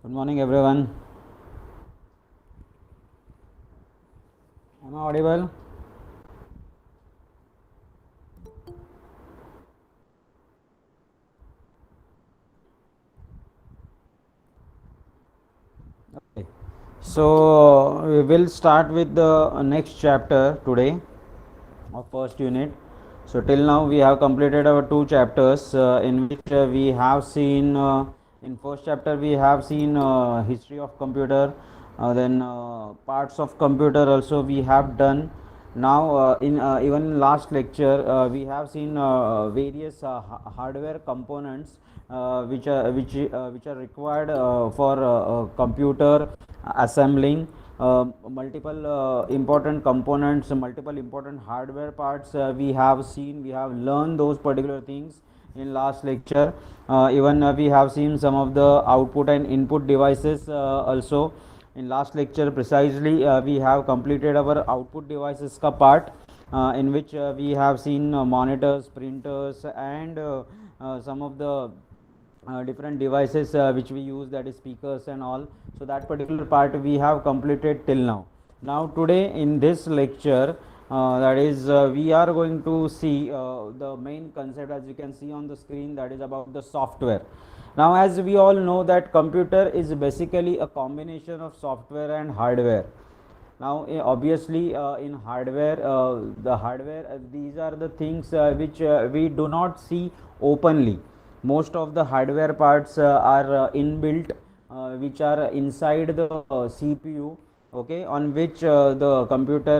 Good morning, everyone. Am I audible? Okay. So we will start with the next chapter today of first unit. So till now we have completed our two chapters in which we have seen in first chapter we have seen history of computer, then parts of computer also we have done. Now in even in last lecture we have seen various hardware components which are required for computer assembling, multiple important components, multiple important hardware parts we have seen, we have learned those particular things in last lecture. Even we have seen some of the output and input devices also in last lecture. Precisely we have completed our output devices ka part, in which we have seen monitors, printers, and some of the different devices which we use, that is speakers and all. So that particular part we have completed till now. Now today in this lecture, that is we are going to see the main concept, as you can see on the screen, that is about the software. Now as we all know that computer is basically a combination of software and hardware. Now obviously in hardware, the hardware, these are the things which we do not see openly. Most of the hardware parts are inbuilt, which are inside the CPU, okay, on which the computer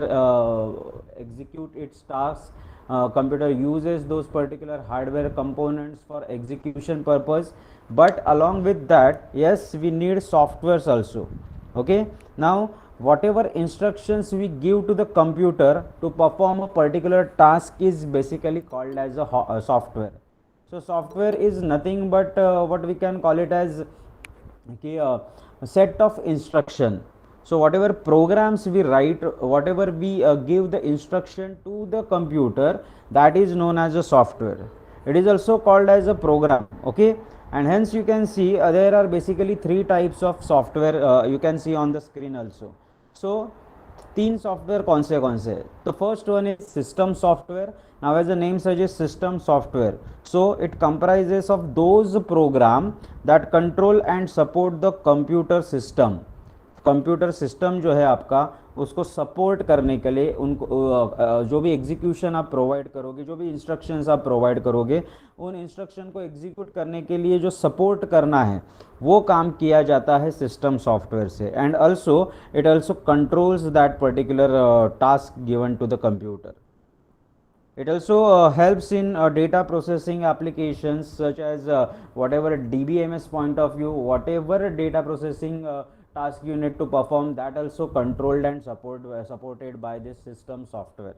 execute its tasks. Computer uses those particular hardware components for execution purpose, but along with that, yes, we need softwares also. Okay, now whatever instructions we give to the computer to perform a particular task is basically called as a software. So software is nothing but what we can call it as, okay, a set of instruction. So whatever programs we write, whatever we give the instruction to the computer, that is known as a software. It is also called as a program. Okay, and hence you can see there are basically three types of software, you can see on the screen also. So तीन software कौन से तो first one is system software. Now as the name suggest, system software, so it comprises of those program that control and support the computer system. Computer system जो है आपका, उसको support करने के लिए उनको जो भी एग्जीक्यूशन आप प्रोवाइड करोगे, जो भी इंस्ट्रक्शंस आप प्रोवाइड करोगे, उन इंस्ट्रक्शन को एग्जीक्यूट करने के लिए जो सपोर्ट करना है वो काम किया जाता है सिस्टम सॉफ्टवेयर से. And also it also controls that particular task given to the computer. It also helps in data processing applications such as whatever DBMS point of view, whatever data processing task you need to perform, that also controlled and supported by this system software.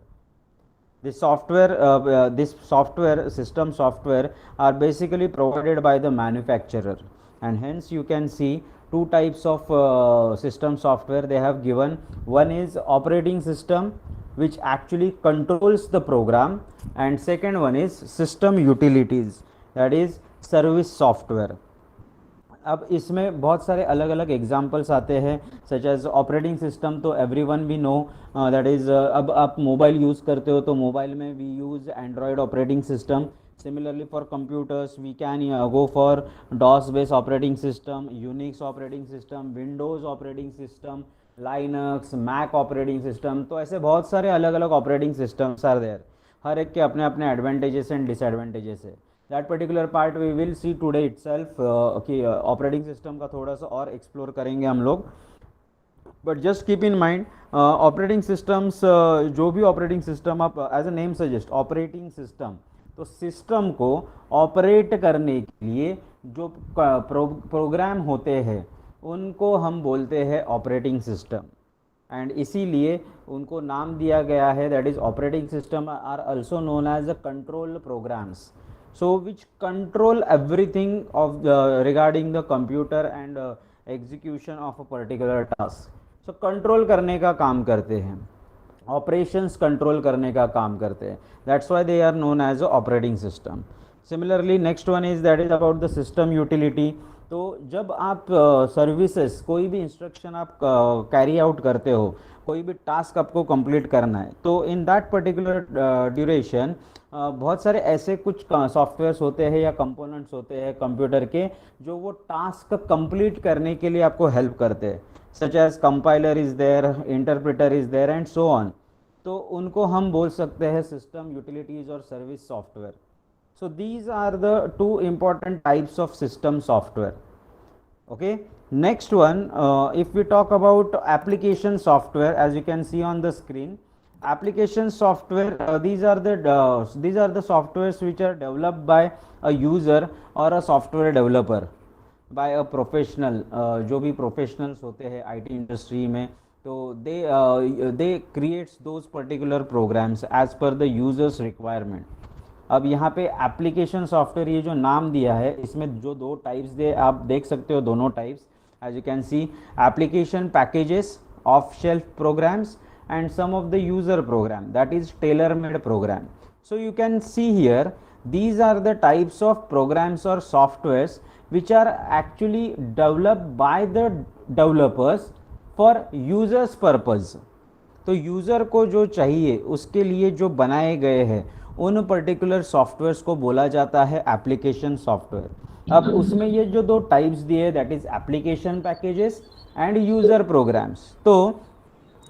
This software, system software, are basically provided by the manufacturer, and hence you can see two types of system software they have given. One is operating system, which actually controls the program, and second one is system utilities, that is service software. अब इसमें बहुत सारे अलग अलग examples आते हैं, such as operating system. तो everyone we know that is, अब आप मोबाइल यूज़ करते हो तो मोबाइल में we use Android operating system. Similarly, for computers, we can go for DOS-based operating system, Unix operating system, Windows operating system, Linux, Mac operating system. तो ऐसे बहुत सारे अलग अलग operating systems are there. हर एक के अपने अपने advantages and disadvantages है. That particular part we will see today itself. Okay, operating system का थोड़ा सा और explore करेंगे हम लोग. But just keep in mind, operating systems, जो भी ऑपरेटिंग सिस्टम आप as a name suggest operating system, तो सिस्टम को ऑपरेट करने के लिए जो प्रोग्राम होते हैं उनको हम बोलते हैं ऑपरेटिंग सिस्टम. एंड इसीलिए उनको नाम दिया गया है, that is operating system are also known as a control programs. so which control everything of regarding the computer and execution of a particular task. so control करने का काम करते हैं, operations control करने का काम करते हैं, that's why they are known as a operating system. Similarly, next one is that is about the system utility. तो जब आप सर्विसेज कोई भी इंस्ट्रक्शन आप कैरी आउट करते हो, कोई भी टास्क आपको कंप्लीट करना है, तो इन दैट पर्टिकुलर ड्यूरेशन बहुत सारे ऐसे कुछ सॉफ्टवेयर्स होते हैं या कंपोनेंट्स होते हैं कंप्यूटर के, जो वो टास्क कंप्लीट करने के लिए आपको हेल्प करते हैं, such as compiler is there, interpreter is there and so on. तो उनको हम बोल सकते हैं सिस्टम यूटिलिटीज और service software. So these are the two important types of system software. Okay, next one, if we talk about application software, as you can see on the screen, application software, these are the softwares which are developed by a user or a software developer, by a professional, जो भी professionals होते हैं IT industry में, तो they creates those particular programs as per the users requirement. अब यहाँ पे application software, ये जो नाम दिया है, इसमें जो दो टाइप्स दे आप देख सकते हो, दोनों types as you can see, application packages, off shelf programs and some of the user program, that is tailor made program. So you can see here, these are the types of programs or softwares which are actually developed by the developers for users purpose. तो user को जो चाहिए उसके लिए जो बनाए गए हैं, उन पर्टिकुलर सॉफ्टवेयर्स को बोला जाता है एप्लीकेशन सॉफ्टवेयर. अब उसमें ये जो दो टाइप्स दिए, that is application packages and user programs. तो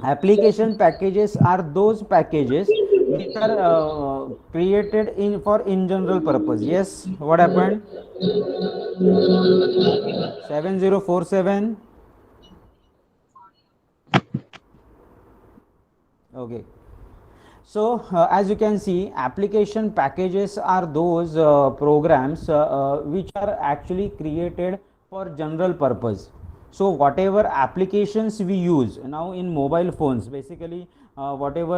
application packages are those packages which are created in general purpose. Yes, what happened? 7047. Okay, so as you can see, application packages are those programs which are actually created for general purpose. So whatever applications we use now in mobile phones, basically whatever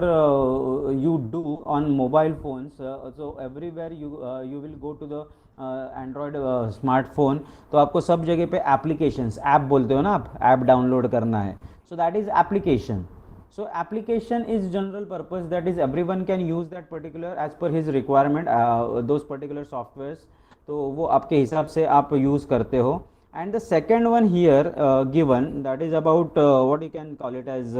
you do on mobile phones, so everywhere you will go to the Android smartphone, तो आपको सब जगह पे applications, app बोलते हो ना आप, app download करना है, so that is application. So application is general purpose, that is everyone can use that particular as per his requirement, those particular softwares, तो वो आपके हिसाब से आप यूज़ करते हो. And the second one here given, that is about what you can call it as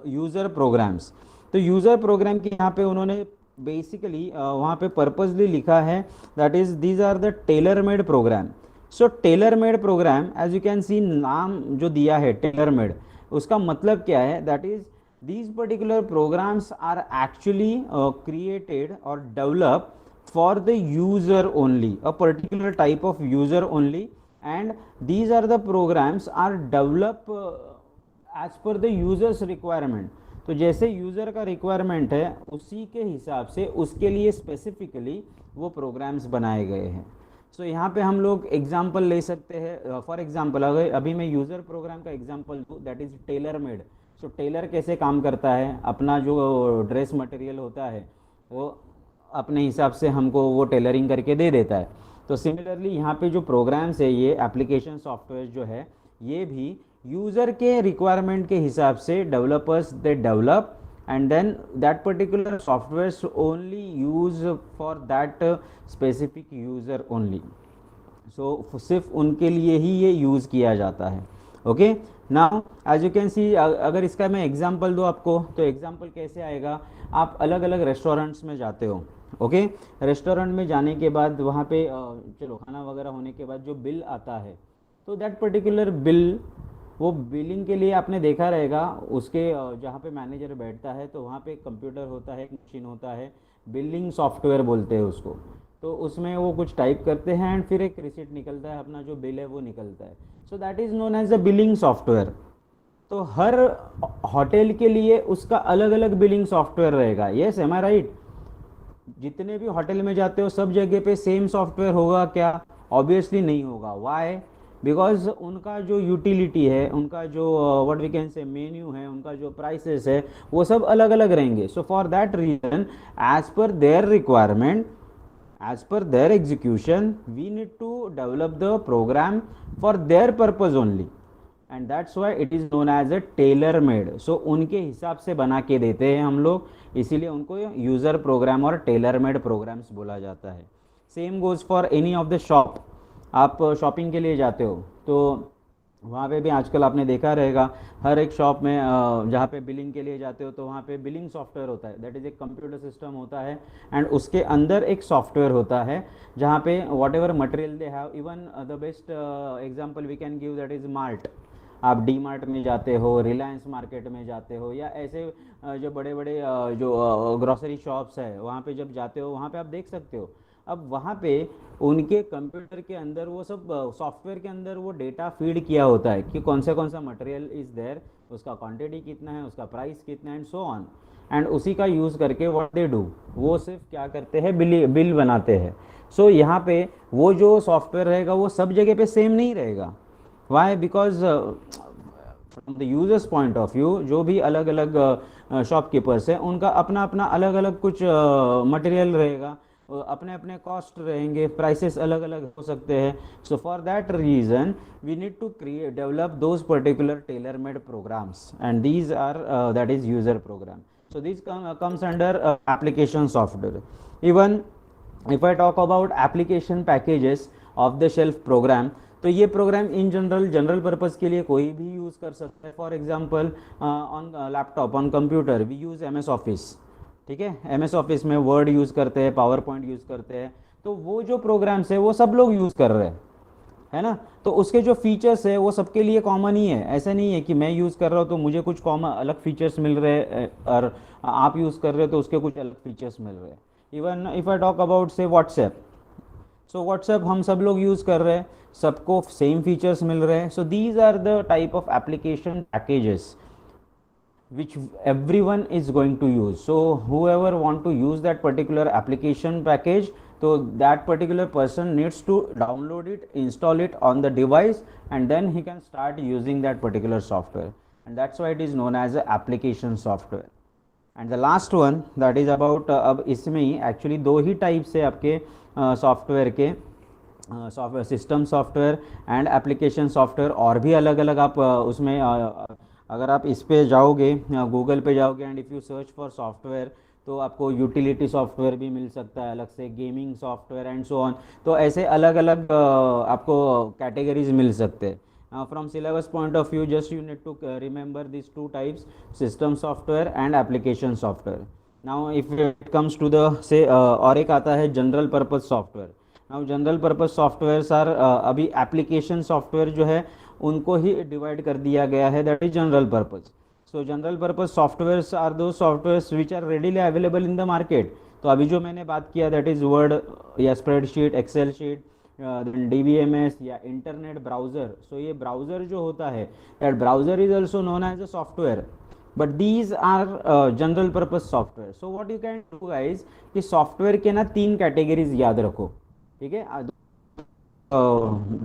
user programs. तो user program की यहाँ पे उन्होंने बेसिकली वहाँ पे पर्पजली लिखा है, that is these are the tailor made program. So tailor made program, as you can see, नाम जो दिया है टेलर मेड, उसका मतलब क्या है, that is these particular programs are actually created और develop for the user only, a particular type of user only, and these are the programs are develop as per the users requirement. तो जैसे user का requirement है, उसी के हिसाब से उसके लिए स्पेसिफिकली वो प्रोग्राम्स बनाए गए हैं. सो यहाँ पे हम लोग एग्जांपल ले सकते हैं. फॉर एग्जांपल, अगर अभी मैं यूज़र प्रोग्राम का एग्जांपल दूँ, that is tailor made. So tailor कैसे काम करता है, अपना जो ड्रेस मटेरियल होता है वो अपने हिसाब से हमको वो टेलरिंग करके दे देता है. तो सिमिलरली यहाँ पे जो प्रोग्राम्स है, ये एप्लीकेशन सॉफ्टवेयर जो है, ये भी यूज़र के रिक्वायरमेंट के हिसाब से developers they develop, and then that particular softwares only use for that specific user only. So सिर्फ उनके लिए ही ये यूज़ किया जाता है. Okay, now as you can see, अगर इसका मैं एग्जांपल दूँ आपको, तो एग्जांपल कैसे आएगा, आप अलग अलग रेस्टोरेंट्स में जाते हो. ओके, रेस्टोरेंट में जाने के बाद वहाँ पे चलो खाना वगैरह होने के बाद जो बिल आता है, तो दैट पर्टिकुलर बिल, वो बिलिंग के लिए आपने देखा रहेगा, उसके जहाँ पे मैनेजर बैठता है, तो वहाँ पे एक कंप्यूटर होता है, एक मशीन होता है, बिलिंग सॉफ्टवेयर बोलते हैं उसको. तो उसमें वो कुछ टाइप करते हैं एंड फिर एक रिसिप्ट निकलता है, अपना जो बिल है वो निकलता है. So that is known as a billing software. तो हर होटल के लिए उसका अलग अलग बिलिंग सॉफ्टवेयर रहेगा. Yes, am I right? जितने भी होटल में जाते हो सब जगह पे सेम सॉफ्टवेयर होगा क्या? ऑब्वियसली नहीं होगा. वाई? बिकॉज उनका जो यूटिलिटी है, उनका जो what we can say menu है, उनका जो प्राइसेस है, वो सब अलग अलग रहेंगे. So for that reason, as per their requirement, as per their execution, we need to develop the program for their purpose only, and that's why it is known as a tailor made. So उनके हिसाब से बना के देते हैं हम लोग, इसीलिए उनको यूज़र प्रोग्राम और टेलर मेड प्रोग्राम्स बोला जाता है. Same goes for any of the shop. आप शॉपिंग के लिए जाते हो तो वहाँ पे भी आजकल आपने देखा रहेगा, हर एक शॉप में जहाँ पे बिलिंग के लिए जाते हो तो वहाँ पे बिलिंग सॉफ्टवेयर होता है, दैट इज़ एक कंप्यूटर सिस्टम होता है, एंड उसके अंदर एक सॉफ्टवेयर होता है जहाँ पे whatever material they have, even the best example we can give that is Mart. आप डी मार्ट में जाते हो, रिलायंस मार्केट में जाते हो, या ऐसे जो बड़े बड़े जो ग्रॉसरी शॉप्स है वहाँ पे जब जाते हो वहाँ पे आप देख सकते हो, अब वहाँ पे उनके कंप्यूटर के अंदर वो सब सॉफ्टवेयर के अंदर वो डेटा फीड किया होता है कि कौन सा मटेरियल इज़ देयर, उसका क्वांटिटी कितना है, उसका प्राइस कितना है, एंड सो ऑन। एंड उसी का यूज़ करके व्हाट दे डू, वो सिर्फ क्या करते हैं, बिल बनाते हैं। सो यहाँ पे वो जो सॉफ्टवेयर रहेगा वो सब जगह पे सेम नहीं रहेगा। Why? Because from the users point of view जो भी अलग अलग शॉपकीपर्स हैं उनका अपना अपना अलग अलग कुछ मटेरियल रहेगा, अपने अपने कॉस्ट रहेंगे, प्राइसेस अलग अलग हो सकते हैं। So for that reason we need to create develop those particular tailor made programs, and these are that is user program. So this comes under application software. Even if I talk about application packages off the shelf program, तो ये programme in general purpose के लिए कोई भी use कर सकता है। For example on laptop, on computer we use M S office, ठीक है, एम एस ऑफिस में वर्ड यूज़ करते हैं, पावर पॉइंट यूज़ करते हैं, तो वो जो प्रोग्राम्स है वो सब लोग यूज़ कर रहे हैं, है ना। तो उसके जो फीचर्स है वो सबके लिए कॉमन ही है, ऐसा नहीं है कि मैं यूज़ कर रहा हूँ तो मुझे कुछ कॉमन अलग फीचर्स मिल रहे हैं और आप यूज़ कर रहे हो तो उसके कुछ अलग फीचर्स मिल रहे हैं। Even if I talk about से व्हाट्सएप, सो व्हाट्सएप हम सब लोग यूज़ कर रहे हैं, सबको सेम फीचर्स मिल रहे हैं। So these are the type of application packages which everyone is going to use. So whoever want to use that particular application package, so that particular person needs to download it, install it on the device, and then he can start using that particular software, and that's why it is known as a application software. And the last one that is about अब इसमें ही actually दो ही types है आपके software के, software system software and application software, और भी अलग अलग आप उसमें अगर आप इस पे जाओगे, गूगल पे जाओगे and if you search for software, तो आपको यूटिलिटी सॉफ्टवेयर भी मिल सकता है अलग से, gaming software and so on. तो ऐसे अलग अलग आपको कैटेगरीज मिल सकते हैं। From syllabus point of view just you need to remember this two types, system software and application software. Now if it comes to the say और एक आता है general purpose software. Now general purpose software sir अभी application software जो है उनको ही divide कर दिया गया है, that is general purpose. So general purpose softwares are those softwares which are readily available in the market. तो अभी जो मैंने बात किया दैट इज़ वर्ड या स्प्रेडशीट, एक्सेल शीट, DBMS या इंटरनेट ब्राउज़र। सो ये ब्राउज़र जो होता है, that browser is also known as a software, but these are general purpose software. So what you can do guys कि software के ना 3 categories याद रखो, ठीक है,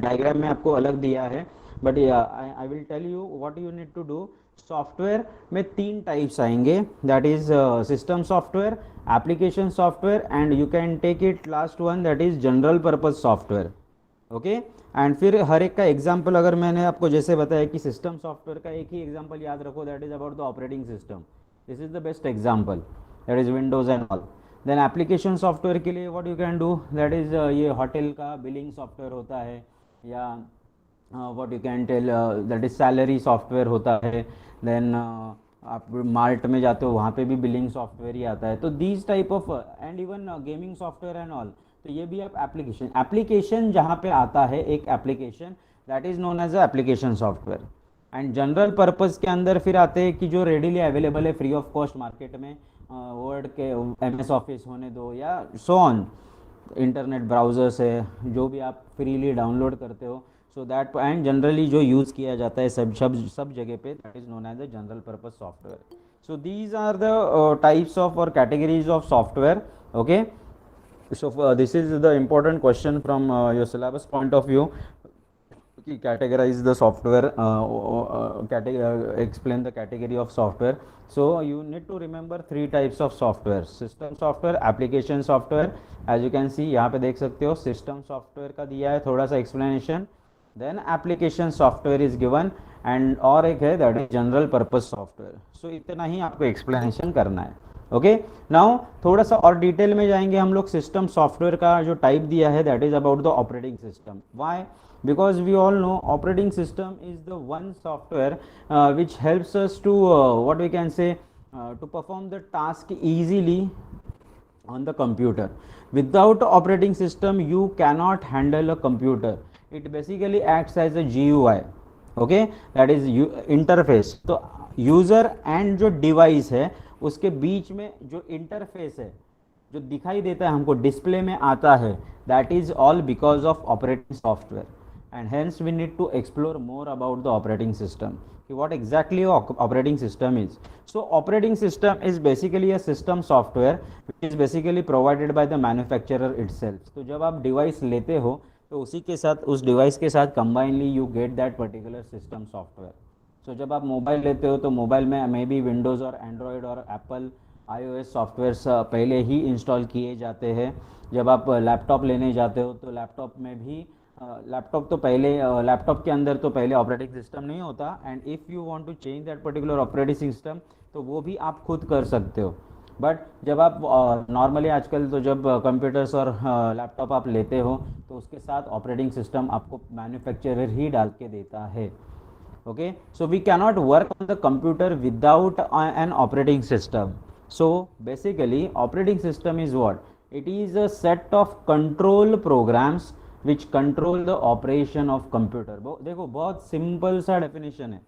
डायग्राम में आपको अलग दिया है, but I will tell you what you need to do. Software में 3 टाइप्स आएंगे, that is system software, application software, and you can take it last one that is general purpose software. Okay, and फिर हर एक का example अगर मैंने आपको जैसे बताया कि सिस्टम सॉफ्टवेयर का एक ही एग्जाम्पल याद रखो, that is about the operating system, this is the best example, that is Windows and all. Then application software के लिए what you can do, that is ये होटल का बिलिंग सॉफ्टवेयर होता है, या what you can tell that is salary software होता है। Then आप मार्ट में जाते हो वहाँ पे भी बिलिंग सॉफ्टवेयर ही आता है। तो these type of and even gaming software and all, तो ये भी आप एप्लीकेशन जहाँ पे आता है एक application, that is known as a application software. And general purpose के अंदर फिर आते हैं कि जो रेडीली अवेलेबल है फ्री ऑफ कॉस्ट मार्केट में, वर्ड के MS ऑफिस होने दो या सो ऑन, इंटरनेट ब्राउज़र्स है जो भी आप फ्रीली डाउनलोड करते हो, सो दैट एंड जनरली जो यूज़ किया जाता है सब जगह पे, that is known as a general purpose software. So these are the types of और categories of software. Okay, so this is the important question from your syllabus point of view, categorize the software, explain the category of software. So you need to remember 3 types of software, system software, application software। as you can see यहाँ पे देख सकते हो system software का दिया है थोड़ा सा explanation, then application software is given, and और एक है that is general purpose software। so इतना ही आपको explanation करना है। ओके, नाउ थोड़ा सा और डिटेल में जाएंगे हम लोग। सिस्टम सॉफ्टवेयर का जो टाइप दिया है that is about the operating system. Why? because we all know operating system is the one software which helps us to what we can say to perform the task easily on the computer. Without operating system you cannot handle a computer. It basically acts as a GUI, okay, that is interface. तो user and जो device है उसके बीच में जो interface है, जो दिखाई देता है हमको डिस्प्ले में आता है, that is all because of operating software. And hence we need to explore more about the operating system. What exactly operating system is? So operating system is basically a system software which is basically provided by the manufacturer itself. तो जब आप device लेते हो तो उसी के साथ, उस डिवाइस के साथ combinely you get that particular system software. So जब आप मोबाइल लेते हो तो मोबाइल में मे बी विंडोज़ और एंड्रॉयड और एप्पल iOS सॉफ्टवेयर्स पहले ही इंस्टॉल किए जाते हैं. जब आप लैपटॉप लेने जाते हो तो लैपटॉप में भी लैपटॉप के अंदर तो पहले ऑपरेटिंग सिस्टम नहीं होता. And if you want to change that particular operating system तो वो भी आप खुद कर सकते हो. बट जब आप नॉर्मली आजकल तो जब कंप्यूटर्स और लैपटॉप आप लेते हो तो उसके साथ ऑपरेटिंग सिस्टम आपको मैन्युफैक्चरर ही डाल के देता है. Okay, so we cannot work on the computer without an operating system. So basically operating system is what? It is a set of control programs which control the operation of computer. देखो बहुत simple सा definition है.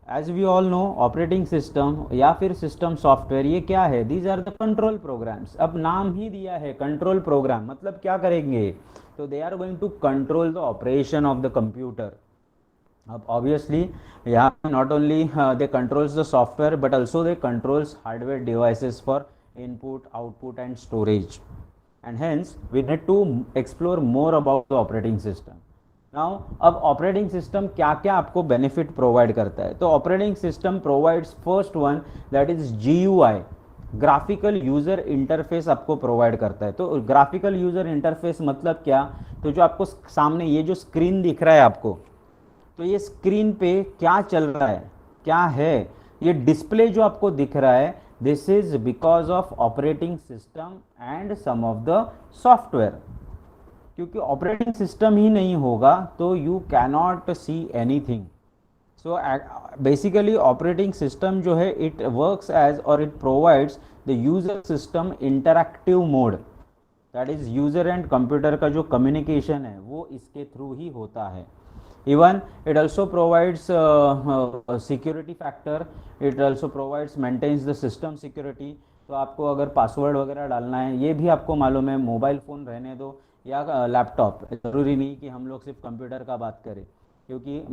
As we all know operating system या फिर system software ये क्या है? These are the control programs. अब नाम ही दिया है कंट्रोल प्रोग्राम, मतलब क्या करेंगे? तो they are going to control the operation of the computer. अब ऑब्वियसली यहाँ not only they controls the software but also they controls hardware devices for input, output and storage. And hence we need to explore more about the operating system. Now अब operating system क्या क्या आपको benefit provide करता है? तो operating system provides first one that is GUI, graphical user interface आपको provide करता है. तो graphical user interface मतलब क्या? तो जो आपको सामने ये जो screen दिख रहा है आपको, तो ये screen पे क्या चल रहा है, क्या है, ये डिस्प्ले जो आपको दिख रहा है, this is because of operating system and some of the software. क्योंकि ऑपरेटिंग सिस्टम ही नहीं होगा तो you cannot see anything. So basically operating system जो है इट वर्क्स एज और it provides the user system interactive mode. That is user and computer का जो communication है वो इसके थ्रू ही होता है. Even it also provides security factor. It also provides maintains the system security. तो आपको अगर पासवर्ड वगैरह डालना है ये भी आपको मालूम है. मोबाइल फ़ोन रहने दो या लैपटॉप, ज़रूरी नहीं कि हम लोग सिर्फ कंप्यूटर का बात करें, क्योंकि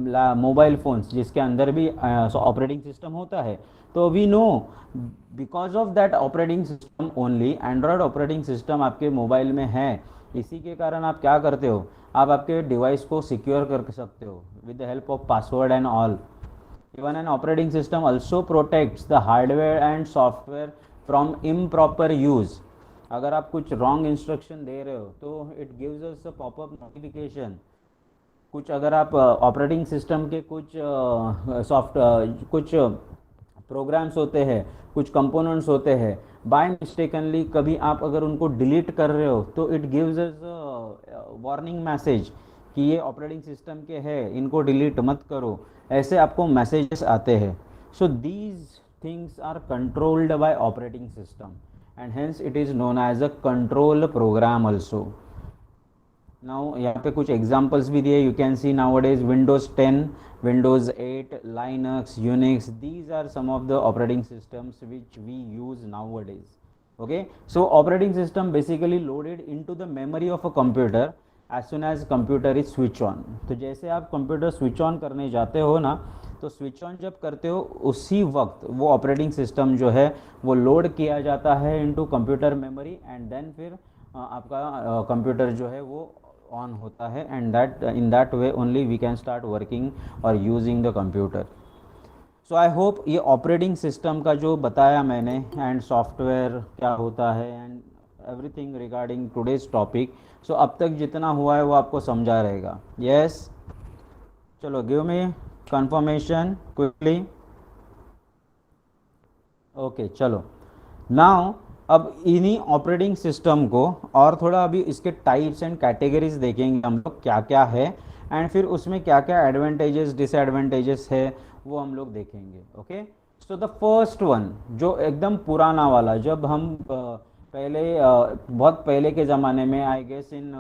मोबाइल फ़ोन्स जिसके अंदर भी ऑपरेटिंग सिस्टम होता है. तो we know because of that operating system only android operating system आपके मोबाइल में है. इसी के कारण आप क्या करते हो? आप आपके डिवाइस को सिक्योर कर सकते हो with the help of password and all. Even an operating system also protects the hardware and software from improper use. अगर आप कुछ रॉन्ग इंस्ट्रक्शन दे रहे हो तो it gives us a popup notification. कुछ अगर आप ऑपरेटिंग सिस्टम के कुछ प्रोग्राम्स होते हैं, कुछ कंपोनेंट्स होते हैं, बाय मिस्टेकनली कभी आप अगर उनको डिलीट कर रहे हो तो it gives us warning message कि ये ऑपरेटिंग सिस्टम के हैं, इनको डिलीट मत करो. ऐसे आपको मैसेजेस आते हैं. So these things are controlled by operating system and hence it is known as a control program also. Now यहाँ पे कुछ एग्जाम्पल्स भी दिए. You can see nowadays Windows 10, Windows 8, Linux, Unix, these are some of the operating systems which we use nowadays. Okay, so operating system basically loaded into the memory of a computer as soon as computer is switch on. तो जैसे आप computer switch on करने जाते हो ना, तो switch on जब करते हो उसी वक्त वो ऑपरेटिंग सिस्टम जो है वो लोड किया जाता है into computer memory and then फिर आपका कंप्यूटर जो है वो ऑन होता है. And that in that way only we can start working और using the computer. So I hope ये ऑपरेटिंग सिस्टम का जो बताया मैंने एंड सॉफ्टवेयर क्या होता है and everything regarding today's topic, so अब तक जितना हुआ है वो आपको समझा रहेगा. यस, चलो गिव मी कंफर्मेशन क्विकली. ओके, चलो नाउ अब इन्हीं ऑपरेटिंग सिस्टम को और थोड़ा अभी इसके टाइप्स एंड कैटेगरीज देखेंगे हम लोग क्या क्या है, एंड फिर उसमें क्या क्या एडवांटेजेस डिसएडवांटेजेस है वो हम लोग देखेंगे। Okay, so the first one जो एकदम पुराना वाला, जब हम पहले बहुत पहले के ज़माने में, I guess in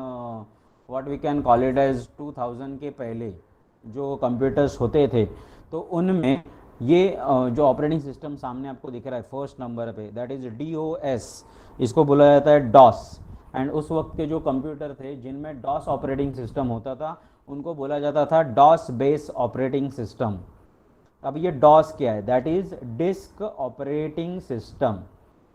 what we can call it as 2000 के पहले जो कंप्यूटर्स होते थे, तो उनमें ये जो ऑपरेटिंग सिस्टम सामने आपको दिख रहा है फर्स्ट नंबर पे, दैट इज DOS, इसको बोला जाता है डॉस। एंड उस वक्त के जो कंप्यूटर थे जिनमें डॉस ऑपरेटिंग सिस्टम होता था उनको बोला जाता था डॉस बेस ऑपरेटिंग सिस्टम। अब ये डॉस क्या है? That is disc operating system.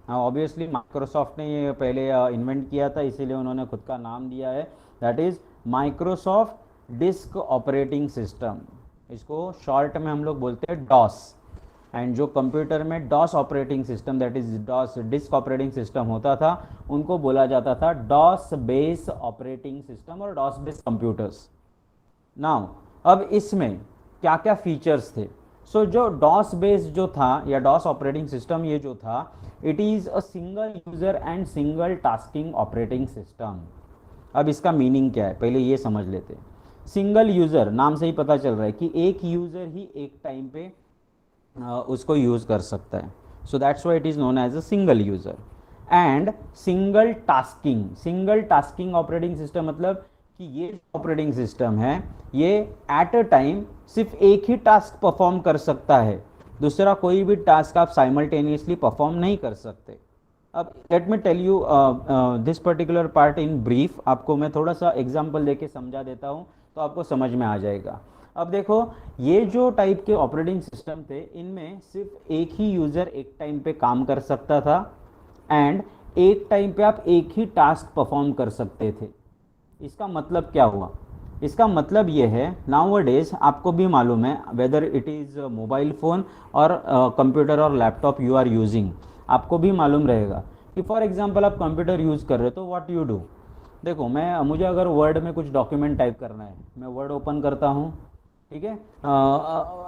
हाँ, ऑब्वियसली माइक्रोसॉफ्ट ने ये पहले इन्वेंट किया था, इसीलिए उन्होंने खुद का नाम दिया है, that is Microsoft disk operating system. इसको शॉर्ट में हम लोग बोलते हैं डॉस। एंड जो कंप्यूटर में DOS operating system, that is DOS disk operating system होता था, उनको बोला जाता था डॉस बेस ऑपरेटिंग सिस्टम और डॉस बेस कंप्यूटर्स। नाउ अब इसमें क्या क्या फीचर्स थे? सो जो डॉस बेस जो था या डॉस ऑपरेटिंग सिस्टम ये जो था, it is a single user and single tasking operating system. अब इसका मीनिंग क्या है पहले ये समझ लेते हैं। सिंगल यूज़र, नाम से ही पता चल रहा है कि एक यूज़र ही एक टाइम पे उसको यूज़ कर सकता है, so that's why it is known as a single user. And single tasking operating system, मतलब कि ये ऑपरेटिंग सिस्टम है ये एट अ टाइम सिर्फ एक ही टास्क परफॉर्म कर सकता है, दूसरा कोई भी टास्क आप साइमल्टेनियसली परफॉर्म नहीं कर सकते। अब let me tell you this particular part in brief, आपको मैं थोड़ा सा एग्जांपल देके समझा देता हूँ तो आपको समझ में आ जाएगा। अब देखो, ये जो टाइप के ऑपरेटिंग सिस्टम थे इनमें सिर्फ एक ही यूज़र एक टाइम पे काम कर सकता था, एंड एक टाइम पे आप एक ही टास्क परफॉर्म कर सकते थे। इसका मतलब क्या हुआ? इसका मतलब ये है, नाउ डेज आपको भी मालूम है whether it is mobile phone और कंप्यूटर और लैपटॉप यू आर यूजिंग, आपको भी मालूम रहेगा कि फॉर एग्जांपल आप कंप्यूटर यूज़ कर रहे हो तो व्हाट यू डू। देखो, मुझे अगर वर्ड में कुछ डॉक्यूमेंट टाइप करना है, मैं वर्ड ओपन करता हूँ, ठीक है।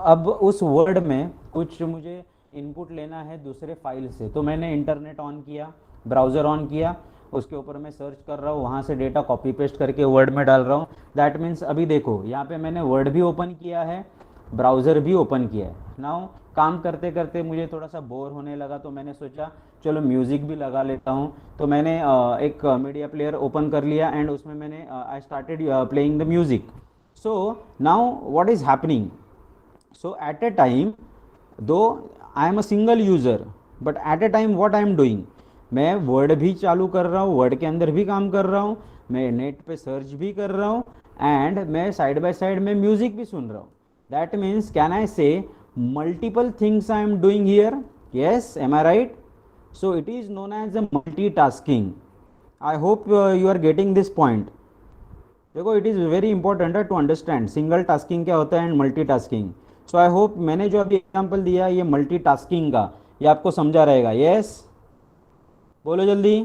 अब उस वर्ड में कुछ मुझे इनपुट लेना है दूसरे फाइल से, तो मैंने इंटरनेट ऑन किया, ब्राउज़र ऑन किया, उसके ऊपर मैं सर्च कर रहा हूँ, वहाँ से डेटा कॉपी पेस्ट करके वर्ड में डाल रहा हूँ। दैट मीन्स अभी देखो यहाँ पे मैंने वर्ड भी ओपन किया है, ब्राउज़र भी ओपन किया है। नाउ काम करते करते मुझे थोड़ा सा बोर होने लगा तो मैंने सोचा चलो म्यूज़िक भी लगा लेता हूँ, तो मैंने एक मीडिया प्लेयर ओपन कर लिया एंड उसमें मैंने I started playing the music. So now what is happening? So at a time, though I am a single user, but at a time what I am doing? मैं word भी चालू कर रहा हूँ, वर्ड के अंदर भी काम कर रहा हूँ, मैं नेट पे सर्च भी कर रहा हूँ, एंड मैं साइड बाय साइड में म्यूजिक भी सुन रहा हूँ। That means can I say multiple things I am doing here? Yes, am I right? So it is known as a multitasking. I hope you are getting this point. देखो, it is very important to understand single tasking क्या होता है and multi tasking. So I hope मैंने जो अभी example दिया ये multi tasking का, ये आपको समझा रहेगा। यस, बोलो जल्दी।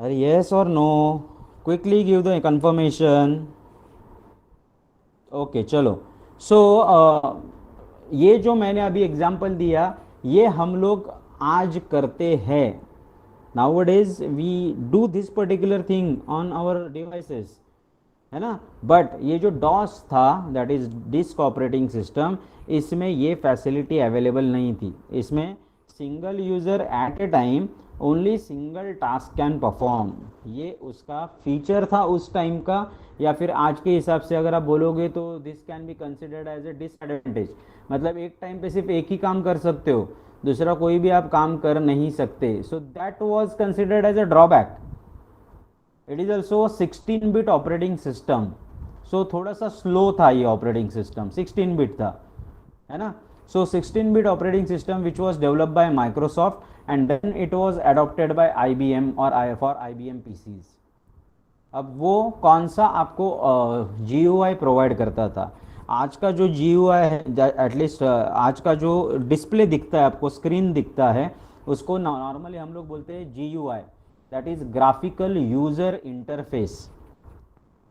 अरे यस और no, quickly give the confirmation. Okay, चलो। सो ये जो मैंने अभी एग्जांपल दिया ये हम लोग आज करते हैं। nowadays we do this particular thing on our devices, है ना। बट ये जो डॉस था, that is disc operating system, इसमें ये फैसिलिटी अवेलेबल नहीं थी। इसमें single user eight a time only single task can perform, ये उसका फीचर था उस टाइम का। या फिर आज के हिसाब से अगर आप बोलोगे तो this can be considered as a disadvantage, मतलब एक टाइम पे सिर्फ एक ही काम कर सकते हो, दूसरा कोई भी आप काम कर नहीं सकते। So that was considered as a drawback. It is also 16 bit operating system, so थोड़ा सा स्लो था ये ऑपरेटिंग सिस्टम, 16 बिट था, है ना। So 16 bit operating system which was developed by Microsoft and then it was adopted by IBM और for IBM PCs। अब वो कौन सा आपको GUI प्रोवाइड करता था? आज का जो GUI है, एटलीस्ट आज का जो डिस्प्ले दिखता है आपको, स्क्रीन दिखता है, उसको नॉर्मली हम लोग बोलते हैं GUI, that is graphical user interface.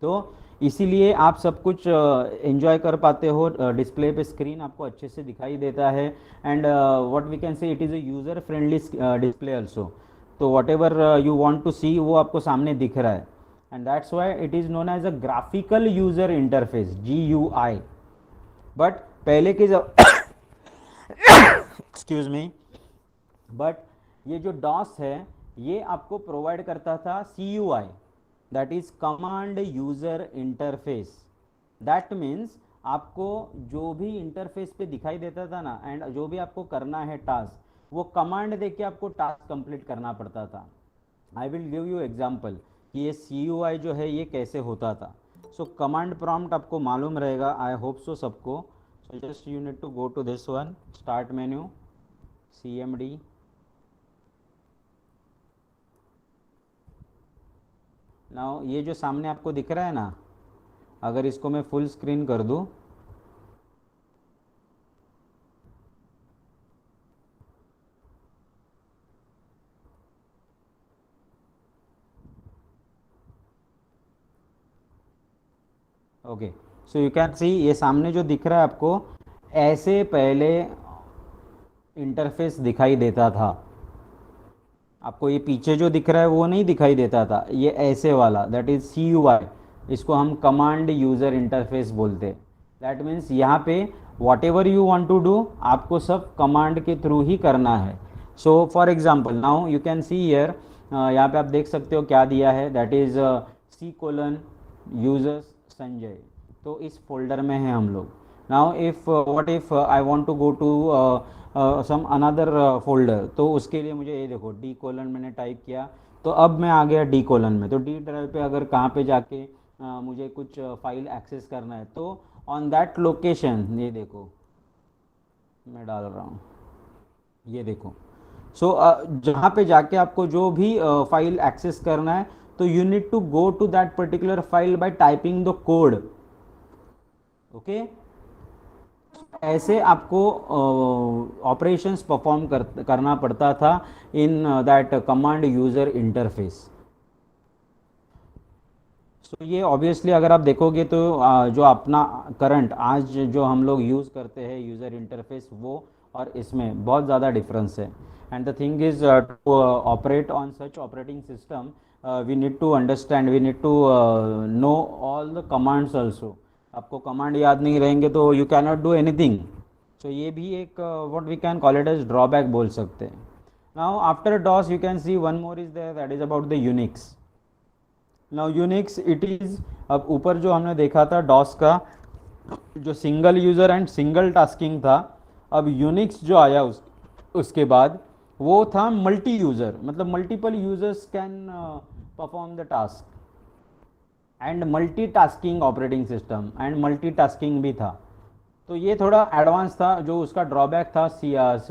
तो इसीलिए आप सब कुछ एंजॉय कर पाते हो, डिस्प्ले पे स्क्रीन आपको अच्छे से दिखाई देता है, and what we can say it is a user friendly display also. तो whatever you want to see वो आपको सामने दिख रहा है, and that's why it is known as a graphical user interface, GUI। But पहले के जब एक्सक्यूज मी, बट ये जो डॉस है ये आपको प्रोवाइड करता था CUI, that is command user interface. That means आपको जो भी इंटरफेस पे दिखाई देता था ना, एंड जो भी आपको करना है टास्क, वो कमांड देके आपको टास्क कंप्लीट करना पड़ता था। I will give you example कि ये CUI जो है ये कैसे होता था। सो कमांड प्रॉम्प्ट आपको मालूम रहेगा, आई होप सो सबको। So just you need to go to this one, start menu, CMD। नाउ ये जो सामने आपको दिख रहा है ना, अगर इसको मैं फुल स्क्रीन कर दूं, ओके, सो यू कैन सी ये सामने जो दिख रहा है आपको, ऐसे पहले इंटरफेस दिखाई देता था। आपको ये पीछे जो दिख रहा है वो नहीं दिखाई देता था, ये ऐसे वाला, दैट इज CUI। इसको हम कमांड यूज़र इंटरफेस बोलते हैं। दैट मीन्स यहाँ पे whatever you want to do आपको सब कमांड के थ्रू ही करना है। So for example now you can see here, यहाँ पे आप देख सकते हो क्या दिया है, that is C: users Sanjay. तो इस फोल्डर में है हम लोग। Now if what if I want to go to some another folder, तो उसके लिए मुझे ये देखो D: मैंने टाइप किया, तो अब मैं आ गया D:। में तो D ड्राइव पे अगर कहाँ पे जाके मुझे कुछ फाइल एक्सेस करना है, तो ऑन दैट लोकेशन, ये देखो मैं डाल रहा हूँ, ये देखो। सो जहाँ पे जाके आपको जो भी फाइल एक्सेस करना है, तो you need to go to that particular file by typing the code. Okay, ऐसे आपको ऑपरेशंस परफॉर्म करना पड़ता था in that command user interface. So ये ऑब्वियसली अगर आप देखोगे तो जो अपना करंट आज जो हम लोग यूज़ करते हैं यूज़र इंटरफेस, वो और इसमें बहुत ज़्यादा डिफरेंस है। And the thing is to operate on such operating system, we need to understand, we need to know all the commands also. आपको कमांड याद नहीं रहेंगे तो यू कैन नॉट डू एनीथिंग। सो ये भी एक what we can call it as drawback बोल सकते हैं। Now after DOS you can see one more is there, that is about the Unix. Now Unix it is, अब ऊपर जो हमने देखा था डॉस का जो single user and single tasking था, अब यूनिक्स जो आया उसके बाद वो था मल्टी यूज़र, मतलब multiple users can perform the task, and multi tasking operating system, and multi tasking भी था। तो ये थोड़ा एडवांस था, जो उसका ड्रॉबैक था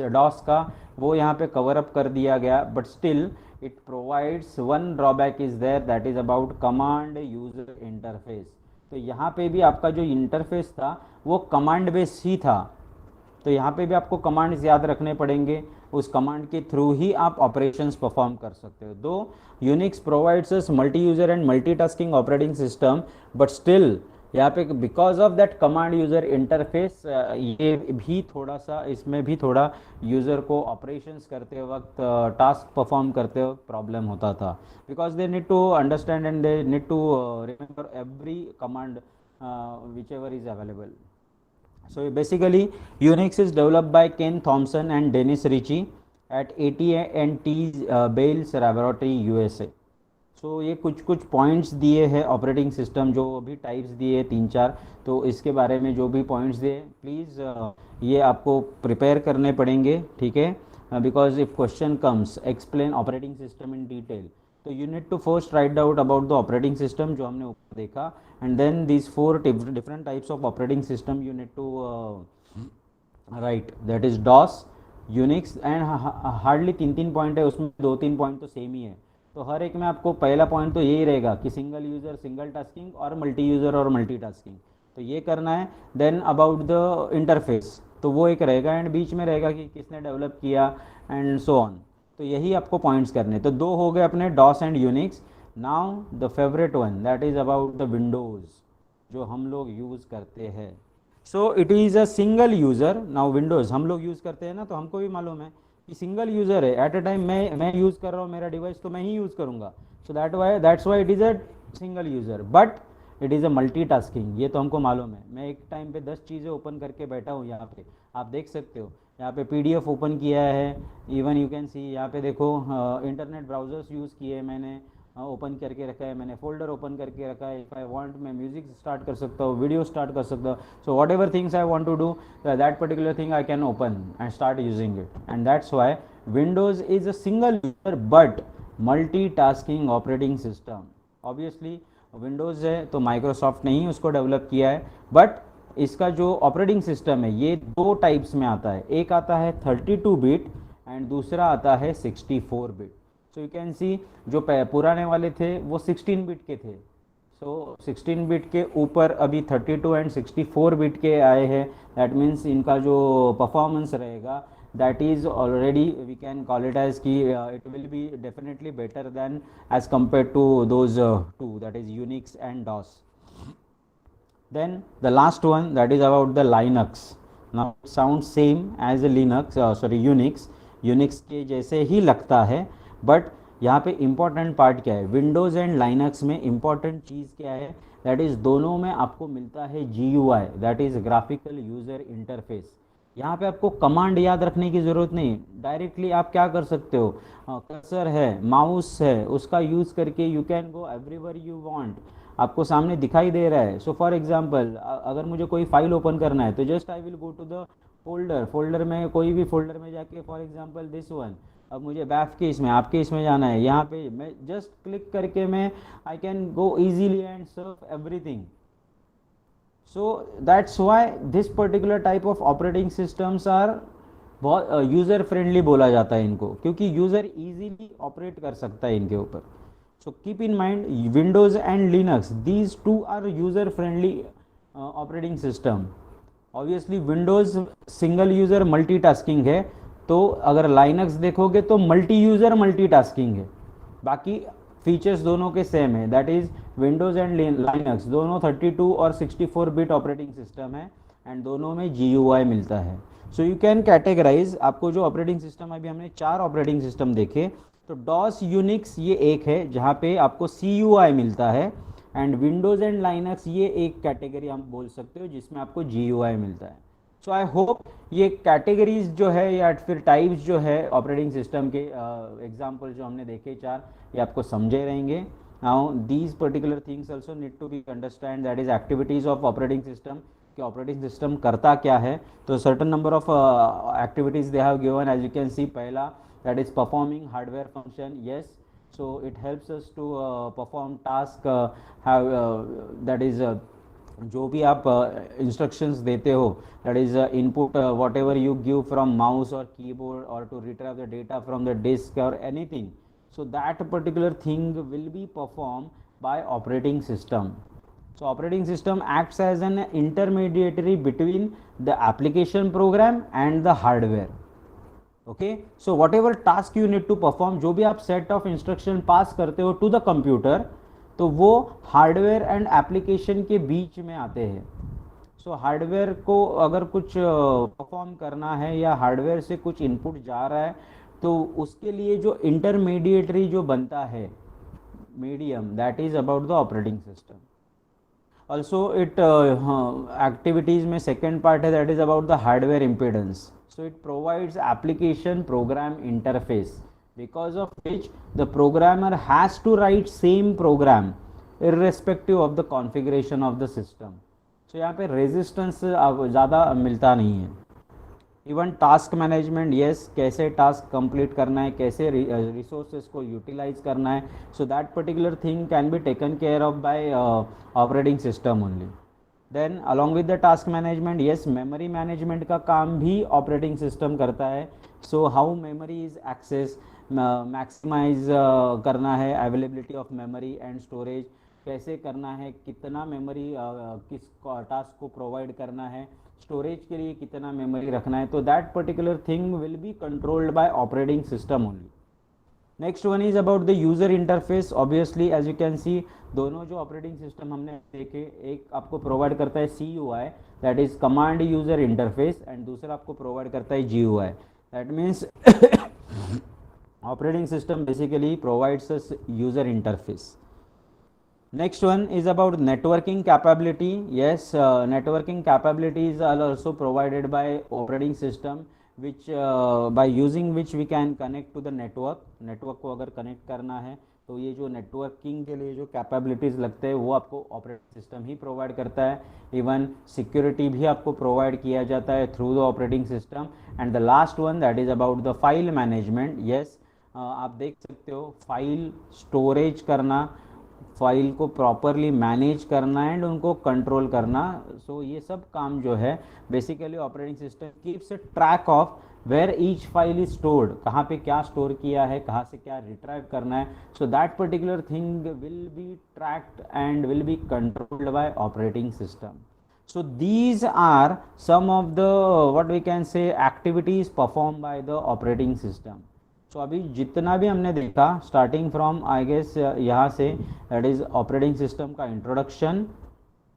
डॉस का वो यहाँ पे कवर अप कर दिया गया, but still it provides one drawback is there, that is about command user interface. तो यहाँ पे भी आपका जो इंटरफेस था वो कमांड बेस ही था, तो यहाँ पे भी आपको कमांड्स याद रखने पड़ेंगे, उस कमांड के थ्रू ही आप ऑपरेशंस परफॉर्म कर सकते हो। दो Unix provides us multi user and multitasking operating system, but still यहाँ पे because of that command user interface, ये भी थोड़ा सा, इसमें भी थोड़ा यूज़र को ऑपरेशंस करते वक्त, टास्क परफॉर्म करते वक्त प्रॉब्लम होता था, because they need to understand and they need to remember every command whichever is available. So basically Unix is developed by Ken Thompson and Dennis Ritchie at AT&T Bales Laboratory USA. सो ये कुछ कुछ points दिए हैं operating system, जो भी types दिए 3-4, तो इसके बारे में जो भी पॉइंट्स दिए प्लीज़ ये आपको प्रिपेयर करने पड़ेंगे, ठीक है, because if question comes explain operating system in detail, तो you need to first write out about the operating system जो हमने ऊपर देखा, and then these 4 different types of operating system you need to write, that is DOS, Unix, and hardly 3-3 point है उसमें, 2-3 point तो same ही है। तो हर एक में आपको पहला पॉइंट तो यही रहेगा कि सिंगल यूज़र सिंगल टास्किंग और मल्टी यूज़र और मल्टी टास्किंग, तो ये करना है। देन अबाउट द इंटरफेस, तो वो एक रहेगा, एंड बीच में रहेगा कि किसने डेवलप किया एंड सो ऑन। तो यही आपको पॉइंट्स करने, तो 2 हो गए अपने DOS and Unix. Now the favourite one, that is about the Windows. जो हम लोग यूज़ करते हैं। So it is a single user. Now Windows हम लोग यूज़ करते हैं ना, तो हमको भी मालूम है कि सिंगल यूज़र है। एट अ टाइम मैं यूज़ कर रहा हूँ मेरा डिवाइस, तो मैं ही यूज़ करूँगा। सो that's why it is a single user, but it is a multitasking. ये तो हमको मालूम है। मैं एक टाइम पे 10 चीज़ें ओपन करके बैठा हूँ यहाँ पे, आप देख सकते हो। यहाँ पे पीडीएफ ओपन किया है, इवन यू कैन सी यहाँ पे देखो, इंटरनेट ब्राउजर्स यूज़ किए मैंने, ओपन करके रखा है मैंने, फोल्डर ओपन करके रखा है। इफ़ आई वांट मैं म्यूजिक स्टार्ट कर सकता हूँ, वीडियो स्टार्ट कर सकता हूँ। So whatever things I want to do, that particular thing I can open and start using it, and that's why Windows is a single user but multitasking operating system. Obviously Windows है तो Microsoft ने ही उसको develop किया है, but इसका जो operating system है ये दो टाइप्स में आता है। एक आता है 32 बिट एंड दूसरा आता है 64 बिट। सो यू कैन सी जो पुराने वाले थे वो 16 बिट के थे। सो 16 बिट के ऊपर अभी 32 एंड 64 बिट के आए हैं। दैट मीन्स इनका जो परफॉर्मेंस रहेगा, that is already we can call it as ki it will be definitely better than as compared to those two, that is Unix and DOS. Then the last one, that is about the Linux. Now it sounds same as a Linux, sorry Unix, Unix के जैसे ही लगता है, but यहाँ पे important part क्या है, Windows and Linux में important चीज़ क्या है, दैट इज़ दोनों में आपको मिलता है GUI, that is graphical user interface. यहाँ पे आपको कमांड याद रखने की ज़रूरत नहीं, डायरेक्टली आप क्या कर सकते हो, कर्सर है, माउस है, उसका यूज़ करके you can go everywhere you want, आपको सामने दिखाई दे रहा है। सो फॉर एग्जांपल अगर मुझे कोई फाइल ओपन करना है तो just I will go to the folder में, कोई भी फोल्डर में जाके, फॉर एग्जांपल दिस वन, अब मुझे बैफ के इसमें, आपके इसमें जाना है, यहाँ पे मैं जस्ट क्लिक करके मैं I can go easily and serve everything. So that's why this particular type of operating systems are बहुत यूज़र फ्रेंडली बोला जाता है इनको, क्योंकि यूज़र इजीली ऑपरेट कर सकता है इनके ऊपर। So keep in mind Windows and Linux, these two are user friendly operating system. Obviously Windows single user multitasking है, तो अगर Linux देखोगे तो मल्टी यूज़र मल्टीटास्किंग है। बाकी फीचर्स दोनों के सेम है, that is Windows and Linux दोनों 32 और 64 बिट ऑपरेटिंग सिस्टम है, एंड दोनों में GUI मिलता है। सो यू कैन कैटेगराइज, आपको जो ऑपरेटिंग सिस्टम, अभी हमने 4 ऑपरेटिंग सिस्टम देखे, तो डॉस यूनिक्स ये एक है जहाँ पे आपको CUI मिलता है, एंड विंडोज़ एंड लाइनक्स ये एक कैटेगरी हम बोल सकते हो जिसमें आपको GUI मिलता है। सो आई होप ये कैटेगरीज जो है या फिर टाइप्स जो है ऑपरेटिंग सिस्टम के एग्जांपल जो हमने देखे 4, ये आपको समझे रहेंगे। Now these particular things also need to be understand, that is activities of operating system, कि ऑपरेटिंग सिस्टम करता क्या है। तो certain number of activities they have given, as you can see, पहला that is performing hardware function, yes, so it helps us to perform task, have that is जो भी आप instructions देते हो, that is input whatever you give from mouse और keyboard और to retrieve the data from the disk और anything, so that particular thing will be performed by operating system. So operating system acts as an intermediary between the application program and the hardware. Okay, so whatever task you need to perform, जो भी आप set of instruction पास करते हो to the computer, तो वो hardware and application के बीच में आते हैं। सो हार्डवेयर को अगर कुछ परफॉर्म करना है या हार्डवेयर से कुछ इनपुट जा रहा है, तो उसके लिए जो इंटरमीडिएटरी जो बनता है medium, that is about the operating system. Also it activities में सेकेंड पार्ट है, that is about the hardware impedance. So it provides application program interface, because of which the programmer has to write same program irrespective of the configuration of the system. So यहाँ पे resistance ज़्यादा मिलता नहीं है. Even task management, yes, कैसे task complete करना है, कैसे रिसोर्सेज को यूटिलाइज करना है, so that particular thing can be taken care of by operating system only. Then along with the task management, yes, memory management का काम भी ऑपरेटिंग सिस्टम करता है. So how memory is access, maximise करना है availability of memory and storage, कैसे करना है, कितना मेमोरी किस टास्क को प्रोवाइड करना है, स्टोरेज के लिए कितना मेमोरी रखना है, तो that particular thing will be controlled by operating system only. Next one is about the user interface. Obviously as you can see, दोनों जो ऑपरेटिंग सिस्टम हमने देखे, एक आपको प्रोवाइड करता है CUI, that is command user interface, and दूसरा आपको प्रोवाइड करता है GUI, that means operating system basically provides us user interface. Next one is about networking capability. Yes, networking capabilities are also provided by operating system, which by using which we can connect to the network को अगर connect करना है तो ये जो networking के लिए जो कैपेबिलिटीज़ लगते हैं वो आपको ऑपरेटिंग सिस्टम ही प्रोवाइड करता है. इवन सिक्योरिटी भी आपको प्रोवाइड किया जाता है through the operating system. And the last one that is about the file management. Yes, आप देख सकते हो, फाइल स्टोरेज करना, फाइल को प्रॉपरली मैनेज करना एंड उनको कंट्रोल करना. सो ये सब काम जो है basically operating system keeps a track of where each file is stored, कहाँ पे क्या स्टोर किया है, कहाँ से क्या रिट्राइव करना है. So that particular thing will be tracked and will be controlled by operating system. So these are some of the what we can say activities performed by the operating system. So अभी जितना भी हमने देखा starting from I guess यहाँ से, that is operating system का introduction.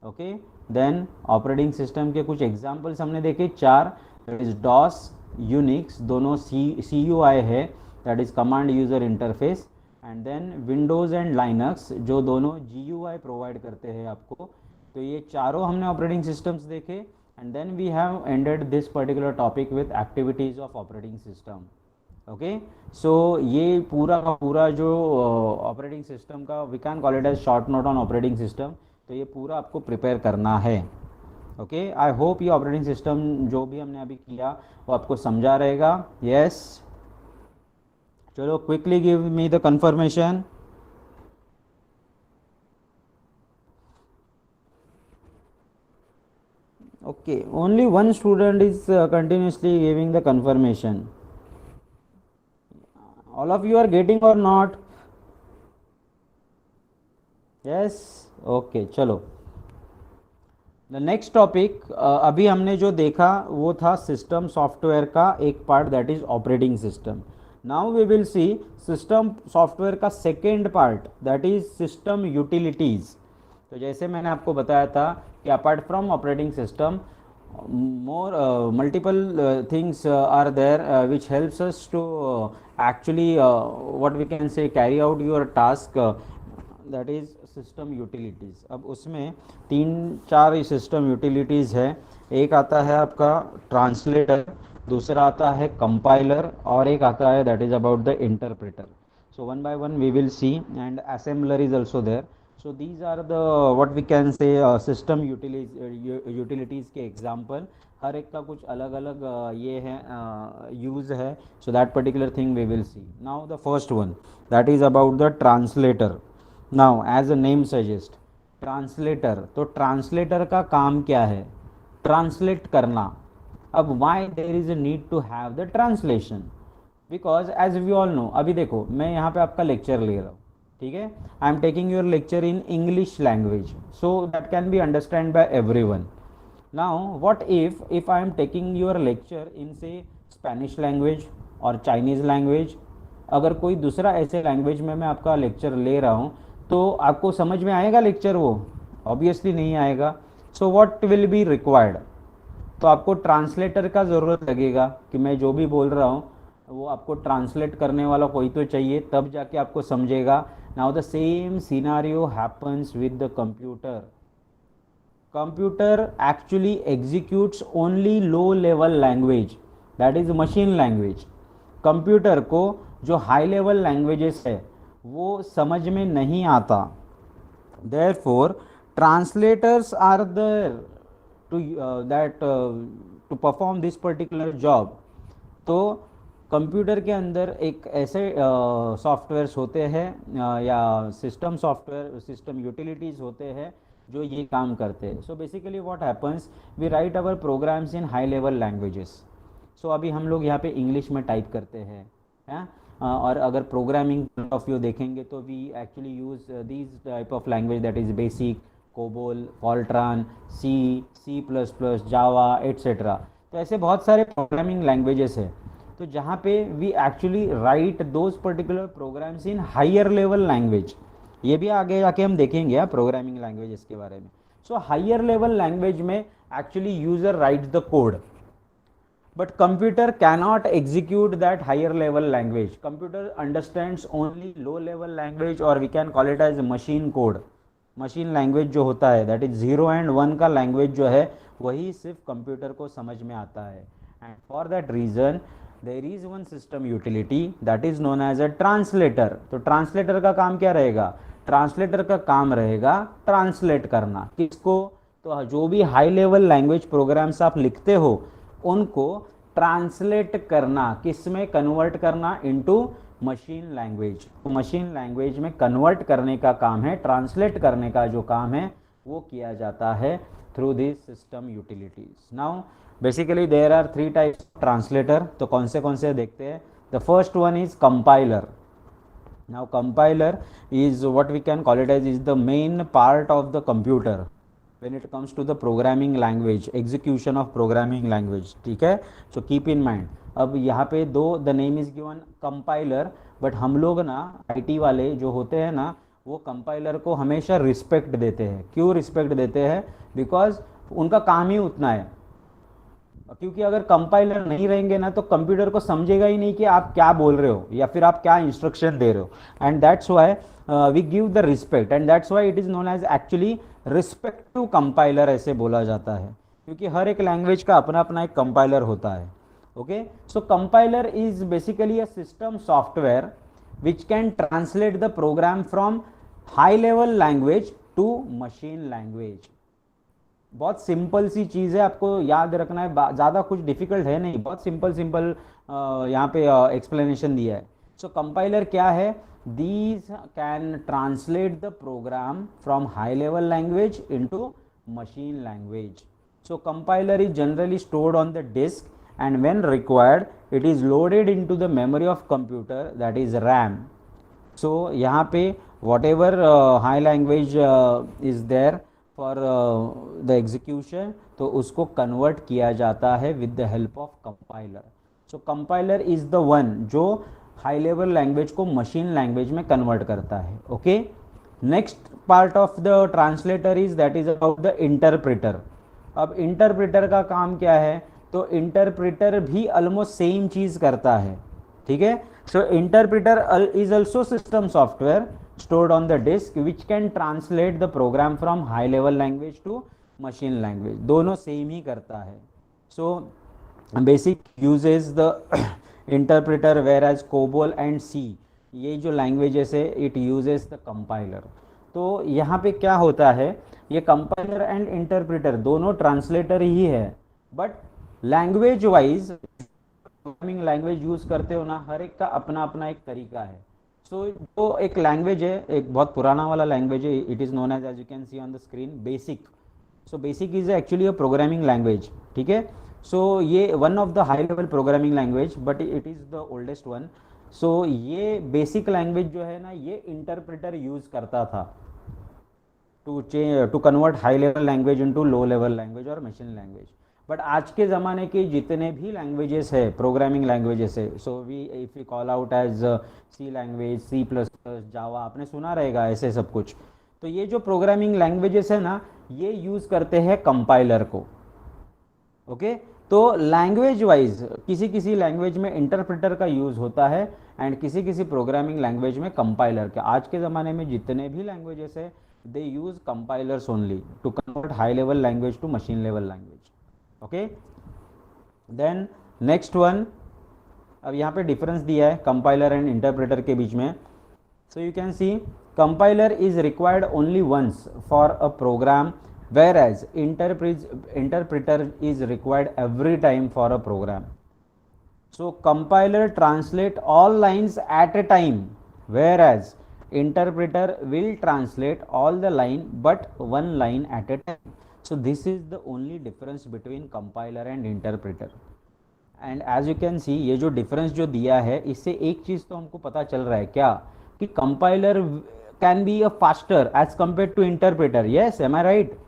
Okay, then operating system के कुछ एग्जांपल्स हमने देखे 4, दैट इज डॉस, यूनिक्स, दोनों CUI है, that is command user interface, and then Windows and Linux जो दोनों GUI प्रोवाइड करते हैं आपको. तो ये चारों हमने ऑपरेटिंग सिस्टम्स देखे, and then we have ended this particular topic with activities of operating system. Okay, so ये पूरा का पूरा जो ऑपरेटिंग सिस्टम का we can call it as short note on operating system, तो ये पूरा आपको प्रिपेयर करना है. ओके, आई होप ये ऑपरेटिंग सिस्टम जो भी हमने अभी किया वो आपको समझा रहेगा. यस, चलो quickly give me the confirmation. Okay, only one student is continuously giving the confirmation. All of you are getting or not? Yes, okay, चलो. द नेक्स्ट टॉपिक, अभी हमने जो देखा वो था सिस्टम सॉफ्टवेयर का एक part, that is operating system. Now we will see system software का second part, that is system utilities. तो जैसे मैंने आपको बताया था कि apart from operating system more multiple things are there which helps us to actually what we can say carry out your task, that is system utilities. अब उसमें 3-4 system utilities है. एक आता है आपका ट्रांसलेटर, दूसरा आता है कंपाइलर, और एक आता है that is about the interpreter. So one by one we will see, and assembler is also there. So these are the what we can say system utilities के example. हर एक का कुछ अलग अलग ये है use है. So that particular thing we will see. Now the first one, that is about the translator. Now as the name suggests, translator. तो translator का काम क्या है? Translate करना. अब why there is a need to have the translation? Because as we all know, अभी देखो मैं यहाँ पे आपका लेक्चर ले रहा हूँ, ठीक है. I am taking your lecture in English language, so that can be understand by everyone. Now what if I am taking your lecture in से स्पेनिश लैंग्वेज और चाइनीज़ लैंग्वेज, अगर कोई दूसरा ऐसे लैंग्वेज में मैं आपका लेक्चर ले रहा हूँ तो आपको समझ में आएगा लेक्चर? वो ऑब्वियसली नहीं आएगा. So what will be required? तो आपको ट्रांसलेटर का ज़रूरत लगेगा कि मैं जो भी बोल रहा हूँ वो आपको ट्रांसलेट करने वाला कोई तो चाहिए, तब जाके आपको समझेगा. Now the same scenario happens with the computer. Computer actually executes only low level language, that is machine language. Computer को जो हाई लेवल लैंग्वेजेस है वो समझ में नहीं आता. Therefore translators are there to perform this particular job. तो computer के अंदर एक ऐसे सॉफ्टवेयर्स होते हैं या सिस्टम सॉफ्टवेयर, सिस्टम यूटिलिटीज़ होते हैं जो ये काम करते हैं. So basically what happens, we write our programs in high level languages. So अभी हम लोग यहाँ पे इंग्लिश में टाइप करते हैं, और अगर प्रोग्रामिंग ऑफ व्यू देखेंगे तो we actually use these type of language, that is BASIC, COBOL, Fortran, C++, Java etcetera. तो ऐसे बहुत सारे प्रोग्रामिंग लैंग्वेजेस है. तो जहाँ पे we actually write those particular programs in higher level language, ये भी आगे जाके हम देखेंगे प्रोग्रामिंग लैंग्वेजेस के बारे में। सो हायर लेवल लैंग्वेज में actually user rights the code, but computer cannot execute that higher level language. Computer understands only low level language, or we can call it as machine code. Machine language जो होता है that is 0 and 1 का language जो है वही सिर्फ computer को समझ में आता है। And for that reason there is one system utility that is known as a translator. तो ट्रांसलेटर का काम क्या रहेगा? ट्रांसलेटर का काम रहेगा ट्रांसलेट करना किसको? तो जो भी हाई लेवल लैंग्वेज प्रोग्राम्स आप लिखते हो उनको ट्रांसलेट करना, किस में कन्वर्ट करना? Into machine language. तो मशीन लैंग्वेज में कन्वर्ट करने का काम है, ट्रांसलेट करने का जो काम है वो किया जाता है through this system utilities. Now basically there are 3 types translator. तो कौन से देखते हैं। The first one is compiler. Now compiler is what we can call it as is the main part of the computer when it comes to the programming language, execution of programming language, ठीक है। so keep in mind, अब यहाँ पे दो the name is given compiler, but हम लोग ना IT वाले जो होते हैं ना वो कंपाइलर को हमेशा रिस्पेक्ट देते हैं। क्यों रिस्पेक्ट देते हैं? बिकॉज उनका काम ही उतना है। क्योंकि अगर कंपाइलर नहीं रहेंगे ना तो कंप्यूटर को समझेगा ही नहीं कि आप क्या बोल रहे हो या फिर आप क्या इंस्ट्रक्शन दे रहे हो। And that's why we give the respect, and that's why it is known as actually respect to compiler ऐसे बोला जाता है, क्योंकि हर एक लैंग्वेज का अपना अपना एक कंपाइलर होता है। Okay, so compiler is basically a system software which can translate the program from high level language to machine language. बहुत सिंपल सी चीज़ है, आपको याद रखना है, ज़्यादा कुछ डिफिकल्ट है नहीं, बहुत सिंपल यहाँ पे एक्सप्लेनेशन दिया है। सो कंपाइलर क्या है? these can translate the program from high level language into machine language. So compiler is generally stored on the disk, and when required it is loaded into the memory of computer, that is RAM. So यहाँ पे whatever high language is there for the execution, तो उसको convert किया जाता है with the help of compiler. So compiler is the one जो high level language को machine language में कन्वर्ट करता है। Okay, next part of the translator is that is about the interpreter. अब इंटरप्रेटर का काम क्या है? तो इंटरप्रेटर भी ऑलमोस्ट सेम चीज करता है, ठीक है। So interpreter is also system software stored on the disk which can translate the program from high level language to machine language, दोनों सेम ही करता है। so basic uses the interpreter, whereas COBOL and C ये जो languages है it uses the compiler. तो यहाँ पे क्या होता है, ये कंपाइलर एंड इंटरप्रेटर दोनों ट्रांसलेटर ही है, but language wise programming language use करते हो ना, हर एक का अपना अपना एक तरीका है। सो जो एक लैंग्वेज है, एक बहुत पुराना वाला लैंग्वेज है, it is known as you can see on the screen BASIC. So BASIC is actually a programming language, ठीक है। सो ये one of the high level programming language, but it is the oldest one. So ये BASIC language जो है ना, ये interpreter use करता था to convert high level language into low level language और मशीन लैंग्वेज। बट आज के ज़माने के जितने भी लैंग्वेजेस है, प्रोग्रामिंग लैंग्वेजेस है, so we if you call out as C language, C plus plus, Java, आपने सुना रहेगा ऐसे सब कुछ। तो ये जो प्रोग्रामिंग लैंग्वेजेस है ना, ये यूज़ करते हैं कंपाइलर को। ओके, तो लैंग्वेज वाइज किसी किसी लैंग्वेज में इंटरप्रेटर का यूज़ होता है एंड किसी किसी प्रोग्रामिंग लैंग्वेज में कंपाइलर का। आज के ज़माने में जितने भी लैंग्वेजेस है, they use compilers only to convert high level language to machine level language. Okay, then next one, अब यहाँ पे डिफरेंस दिया है कंपाइलर एंड इंटरप्रेटर के बीच में। So you can see compiler is required only once for a program, whereas interpreter is required every time for a program. So compiler translate all lines at a time, whereas interpreter will translate all the line but one line at a time. So this is the only difference between compiler and interpreter. And as you can see, ये जो difference जो दिया है, इससे एक चीज़ तो हमको पता चल रहा है क्या, कि compiler can be a faster as compared to interpreter. Yes, am I right?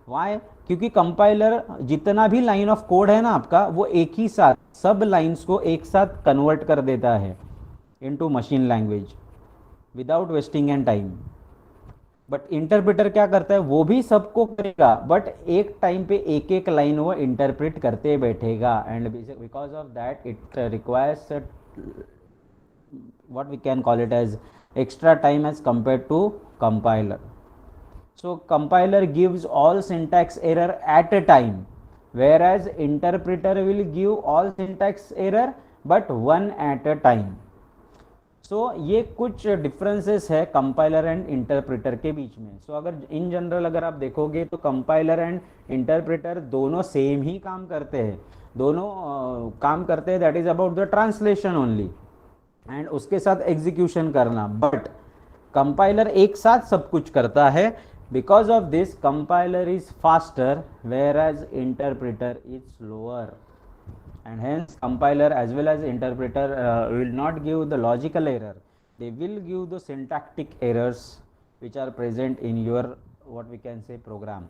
Why? क्योंकि कंपाइलर जितना भी लाइन ऑफ कोड है ना आपका, वो एक ही साथ सब लाइंस को एक साथ कन्वर्ट कर देता है into machine language without wasting and time. But interpreter क्या करता है, वो भी सबको करेगा, बट एक टाइम पे एक एक लाइन वो इंटरप्रेट करते बैठेगा, and because of that it requires what we can call it as extra time as compared to compiler. So compiler gives all syntax error at a time, whereas interpreter will give all syntax error but one at a time. सो ये कुछ differences है compiler and interpreter के बीच में। सो अगर in general अगर आप देखोगे तो कंपाइलर एंड इंटरप्रेटर दोनों सेम ही काम करते हैं, दोनों काम करते हैं, that is about the translation only and उसके साथ एग्जीक्यूशन करना। बट कंपाइलर एक साथ सब कुछ करता है, because of this compiler is faster whereas interpreter is slower, and hence compiler as well as interpreter will not give the logical error, they will give the syntactic errors which are present in your what we can say program.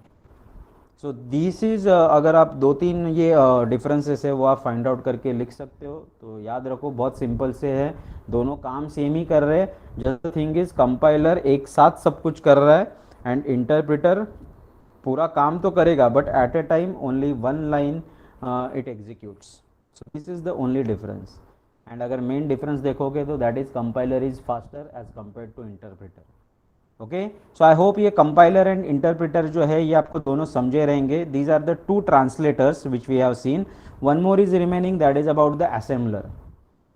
So this is अगर आप दो तीन ये differences है वो आप find out करके लिख सकते हो, तो याद रखो बहुत सिंपल से है, दोनों काम सेम ही कर रहे हैं। जस्ट थिंग इज कंपाइलर एक साथ सब कुछ कर रहा है एंड इंटरप्रेटर पूरा काम तो करेगा but at a time only one line it executes. So this is the only difference. And अगर मेन डिफरेंस देखोगे तो that is compiler is faster as compare to interpreter. Okay, so I hope ये compiler and interpreter जो है ये आपको दोनों समझे रहेंगे। These are the two translators which we have seen. One more is remaining, that is about the assembler.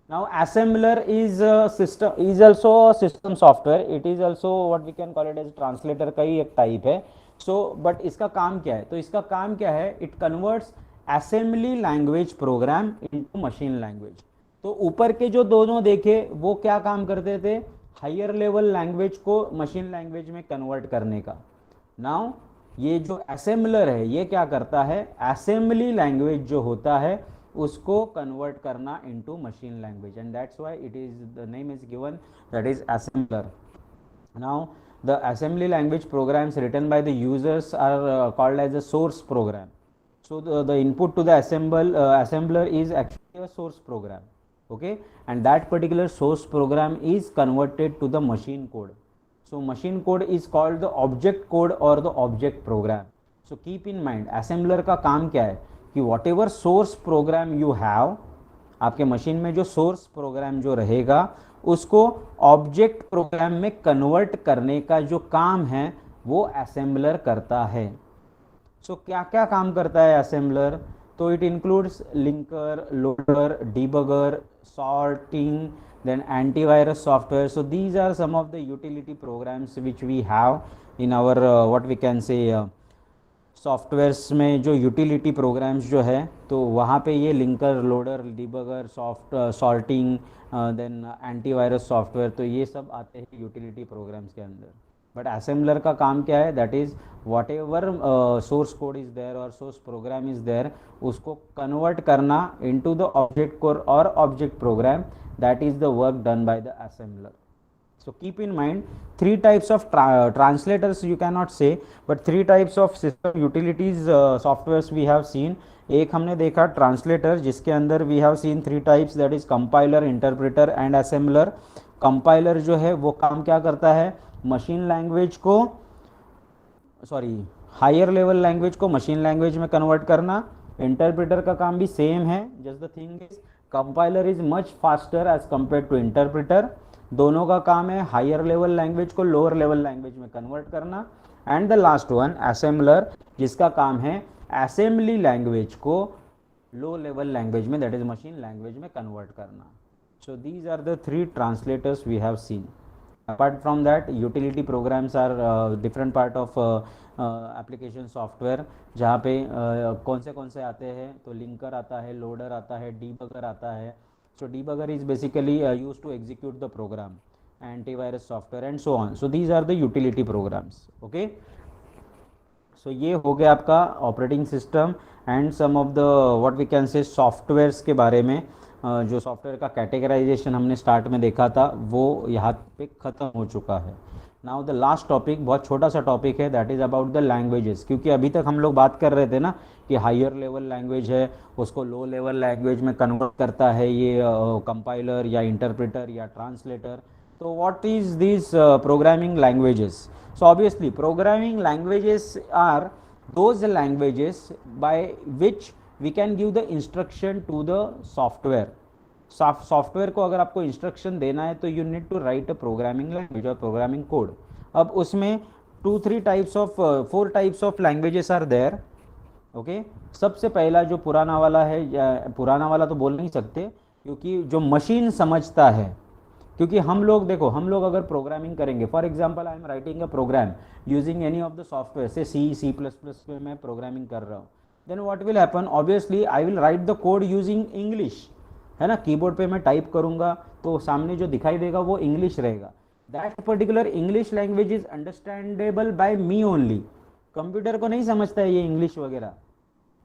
Now assembler is system, is also system software, it is also what we can call it as translator का ही एक type है। So but इसका काम क्या है, तो इसका काम क्या है, it converts assembly language program into machine language. तो ऊपर के जो दोनों देखे वो क्या काम करते थे, हायर लेवल लैंग्वेज को मशीन लैंग्वेज में कन्वर्ट करने का। नाउ ये जो असेंबलर है ये क्या करता है, असेंबली लैंग्वेज जो होता है उसको कन्वर्ट करना into machine language, and that's why it is the name is given, that is assembler. Now the assembly language programs written by the users are called as a source program. So the input to the assembler is actually a source program, okay, and that particular source program is converted to the machine code. So machine code is called the object code or the object program. So keep in mind assembler का काम क्या है कि whatever source program you have, आपके machine में जो source program जो रहेगा उसको ऑब्जेक्ट प्रोग्राम में कन्वर्ट करने का जो काम है वो असेंबलर करता है। सो क्या क्या काम करता है असेंबलर, तो it includes linker, loader, debugger, sorting, then antivirus software. So these are some of the utility programs which we have in our what we can say softwares में। जो यूटिलिटी प्रोग्राम्स जो है तो वहाँ पे ये linker, loader, debugger, sorting, then antivirus software, तो ये सब आते हैं यूटिलिटी प्रोग्राम्स के अंदर। बट असेंबलर का काम क्या है, that is whatever source code is there और सोर्स प्रोग्राम इज़ देयर उसको कन्वर्ट करना इनटू द ऑब्जेक्ट कोड और object program, that is the work done by the assembler. So keep in mind three types of translators you cannot say, but three types of system utilities softwares we have seen. एक हमने देखा translator जिसके अंदर we have seen three types, that is compiler, interpreter and assembler. Compiler जो है वो काम क्या करता है, मशीन लैंग्वेज को हायर लेवल लैंग्वेज को मशीन लैंग्वेज में कन्वर्ट करना. इंटरप्रेटर का काम भी सेम है, just the thing is compiler is much faster as compare to interpreter. दोनों का काम है हायर लेवल लैंग्वेज को लोअर लेवल लैंग्वेज में कन्वर्ट करना. And the last one assembler, जिसका काम है असेंबली लैंग्वेज को लो लेवल लैंग्वेज में, दैट इज मशीन लैंग्वेज में कन्वर्ट करना. So these are the three translators we have seen. Apart from that utility programs are different part of application software, जहाँ पे कौन से आते हैं, तो लिंकर आता है, लोडर आता है, डीबगर आता है. So debugger is basically used to execute the program, antivirus software and so on. So these are the utility programs. Okay. So ये हो गया आपका operating system and some of the what we can say softwares के बारे में. जो software का categorisation हमने स्टार्ट में देखा था वो यहाँ पे ख़त्म हो चुका है. नाउ द लास्ट टॉपिक बहुत छोटा सा टॉपिक है, that is about the languages. क्योंकि अभी तक हम लोग बात कर रहे थे ना कि हायर लेवल लैंग्वेज है, उसको लो लेवल लैंग्वेज में कन्वर्ट करता है ये कंपाइलर या इंटरप्रेटर या ट्रांसलेटर। तो what is this programming languages? So obviously programming languages are those languages by which we can give the instruction to the software. Software को अगर आपको इंस्ट्रक्शन देना है तो you need to write a programming language और programming code. अब उसमें 4 types of languages are there. Okay, सबसे पहला जो पुराना वाला है, पुराना वाला तो बोल नहीं सकते क्योंकि जो मशीन समझता है, क्योंकि हम लोग देखो, हम लोग अगर प्रोग्रामिंग करेंगे, for example I am writing a program using any of the software, say C plus plus में मैं प्रोग्रामिंग कर रहा हूँ, then what will happen, obviously I will write the code using English, है ना। कीबोर्ड पे मैं टाइप करूंगा तो सामने जो दिखाई देगा वो इंग्लिश रहेगा। That particular English language is understandable by me only. Computer को नहीं समझता है ये इंग्लिश वगैरह।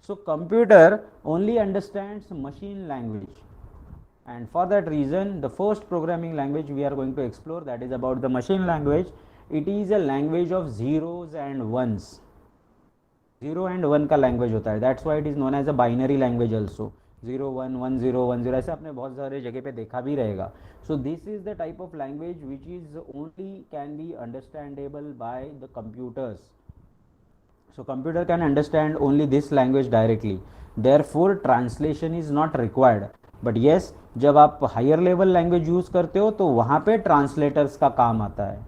So computer only understands machine language, and for that reason the first programming language we are going to explore, that is about the machine language. It is a language of zeros and ones, 0 and 1 का language होता है, that's why it is known as a binary language also. 0 1 1 0 1 0 ऐसे आपने बहुत सारे जगह पे देखा भी रहेगा। सो this is the type of language which is only can be understandable by the computers. So computer can understand only this language directly, therefore translation is not required. But yes, जब आप हायर लेवल लैंग्वेज यूज करते हो तो वहाँ पे translators का काम आता है।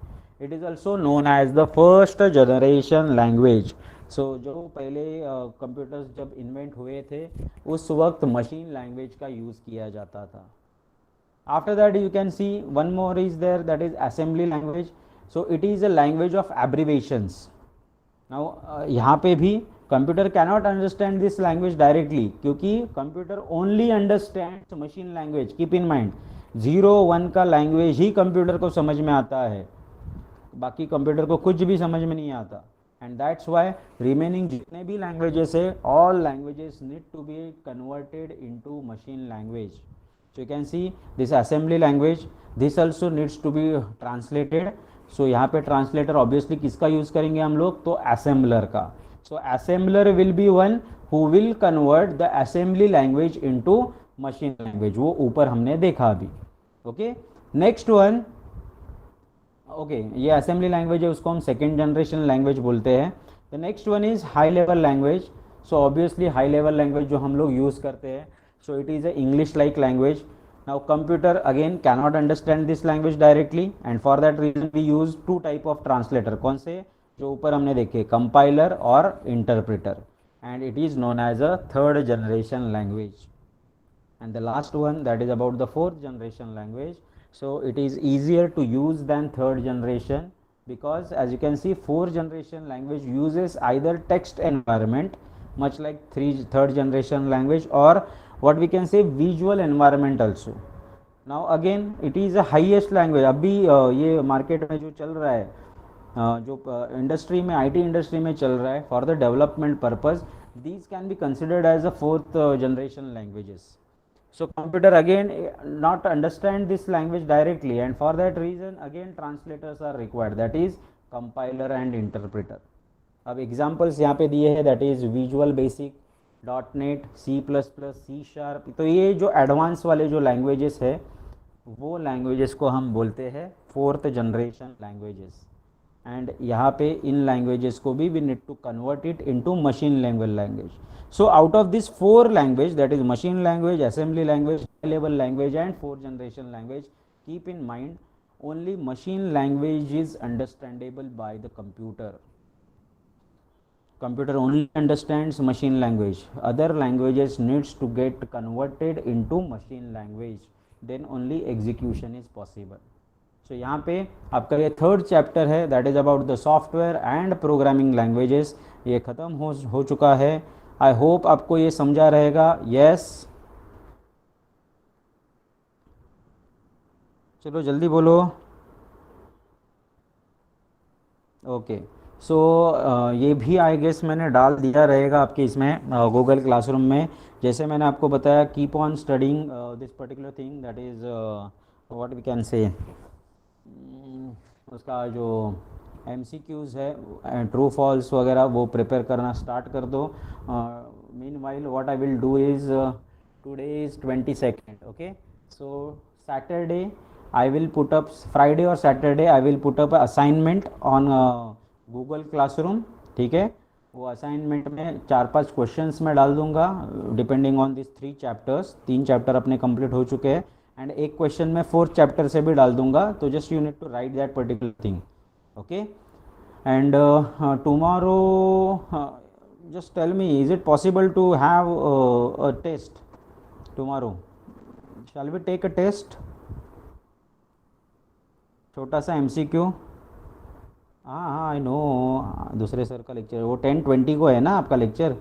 It is also known as the first generation language. So जो पहले कंप्यूटर्स जब इन्वेंट हुए थे उस वक्त मशीन लैंग्वेज का यूज़ किया जाता था। After that you can see one more is there, that is assembly language. So it is a language of abbreviations. Now यहाँ पे भी computer cannot understand this language directly, क्योंकि computer only understand machine language. Keep in mind 0 1 का language ही computer को समझ में आता है, बाकी कंप्यूटर को कुछ भी समझ में नहीं आता। एंड दैट्स वाई रिमेनिंग जितने भी लैंग्वेजेस है, all languages need to be converted into machine language. So you can see this assembly language, this also needs to be translated. So यहाँ पे ट्रांसलेटर ऑब्वियसली किसका यूज़ करेंगे हम लोग, तो असेंबलर का। So assembler will be one who will convert the assembly language into machine language, वो ऊपर हमने देखा अभी। ओके, नेक्स्ट वन, ओके ये असेंबली लैंग्वेज है, उसको हम सेकेंड जनरेशन लैंग्वेज बोलते हैं। The next one is high level language. So obviously high level language जो हम लोग यूज़ करते हैं, so it is a English like language. Now computer again cannot understand this language directly, and for that reason we use 2 type of translator। कौन से, जो ऊपर हमने देखे, compiler और interpreter, and it is known as a third generation language। And the last one, that is about the 4th generation language। So it is easier to use than 3rd generation, because as you can see 4th generation language uses either text environment much like 3rd generation language, or what we can say visual environment also। now again it is a highest language। अभी ये market में जो चल रहा है, जो industry में, IT industry में चल रहा है, for the development purpose, these can be considered as a 4th generation languages। so computer again not understand this language directly, and for that reason again translators are required, that is compiler and interpreter। अब examples यहाँ पे दिए हैं, that is visual basic, .NET, C#। तो ये जो advance वाले जो लैंग्वेजेस है वो लैंग्वेजेस को हम बोलते हैं 4th जनरेशन लैंग्वेजेस। एंड यहाँ पे इन लैंग्वेजेस को भी we need to convert it into machine language. So out of this 4 language, that is machine language, assembly language, high level language and 4th generation language, keep in mind only machine language is understandable by the computer. Computer only understands machine language, other languages needs to get converted into machine language, then only execution is possible। so यहाँ पे आपका ये 3rd chapter है, that is about the software and programming languages, ये ख़त्म हो चुका है। I hope आपको ये समझा रहेगा। yes, चलो जल्दी बोलो। ओके, सो ये भी आई गेस मैंने डाल दिया रहेगा आपके इसमें गूगल क्लासरूम में। जैसे मैंने आपको बताया, keep on studying this particular thing, that is what we can say, उसका जो MCQs है ट्रू फॉल्स वगैरह वो प्रिपेयर करना स्टार्ट कर दो. Meanwhile what I will do is today is 22nd. Okay, so Saturday I will put up, Friday और Saturday I will put up assignment on Google Classroom. ठीक है, वो assignment में 4-5 क्वेश्चंस मैं डाल दूंगा depending on this 3 chapters. 3 chapter अपने complete हो चुके हैं एंड एक क्वेश्चन मैं 4th चैप्टर से भी डाल दूंगा. तो just you need to write that particular thing. Okay, and tomorrow, just tell me, is it possible to have a test tomorrow? Shall we take a test? छोटा सा MCQ. हाँ हाँ, आई नो, दूसरे सर का lecture वो 10:20 को है ना आपका लेक्चर,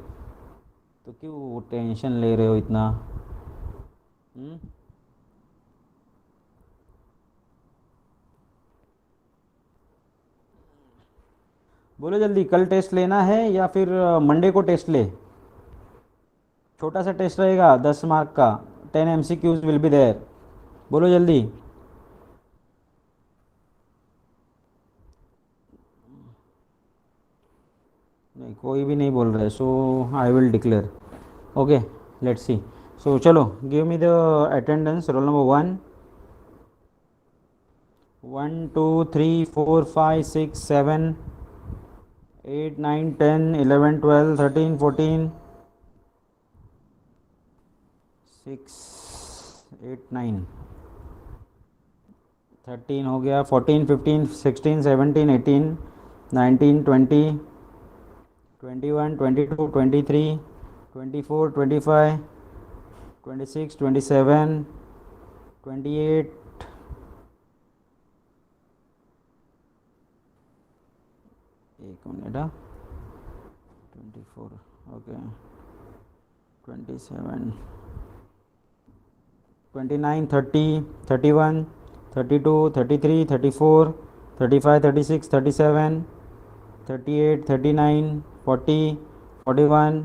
तो क्यों टेंशन ले रहे हो इतना. बोलो जल्दी, कल टेस्ट लेना है या फिर मंडे को टेस्ट ले. छोटा सा टेस्ट रहेगा 10 मार्क का. 10 MCQs विल बी देयर. बोलो जल्दी. नहीं, कोई भी नहीं बोल रहा है. So I will declare. Okay, let's see. So चलो, give me the attendance. Roll number 1, 1 2 3 4 5 6 7 8 9 10 11 12 13 14 6 8 9 13 हो गया, 14 15 16 17 18 19 20 21 22 23 24 25 26 27 28 एक मिनट. 24 ओके, 27 29 30 31 32 33 34 35 36 37 38 39 40 41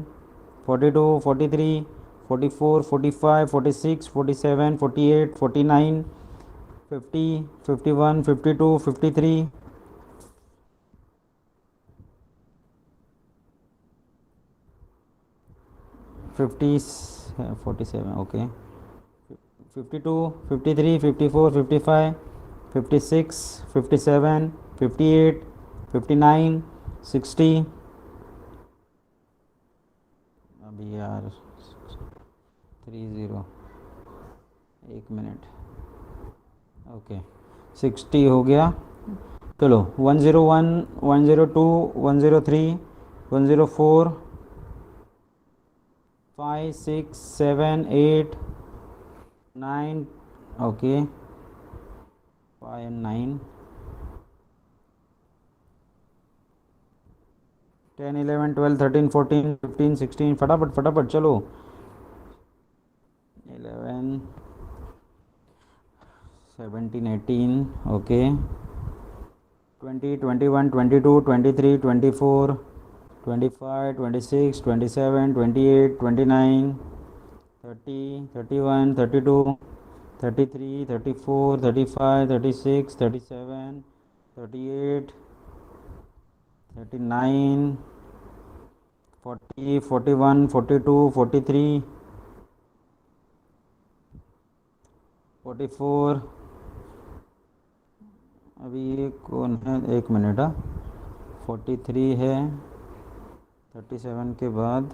42 43 44 45 46 47 48 49 50 51 52 53 47. okay, 52 53 54 55 56 57 58 59 60. अभी यार 30, एक मिनट. ओके, 60 हो गया. चलो 101 102 103 104 5 6 7 8 9. Okay, 5 and 9 10 11 12 13 14 15 16. फटाफट फटाफट चलो. 11 17 18. ओके, 20 21 22 23 24 25 26 27 28 29 30 31 32 33 34 35 36 37 38 39 40 41 42 43 44. अभी ये कौन है, एक मिनट. 43 है. 37 के बाद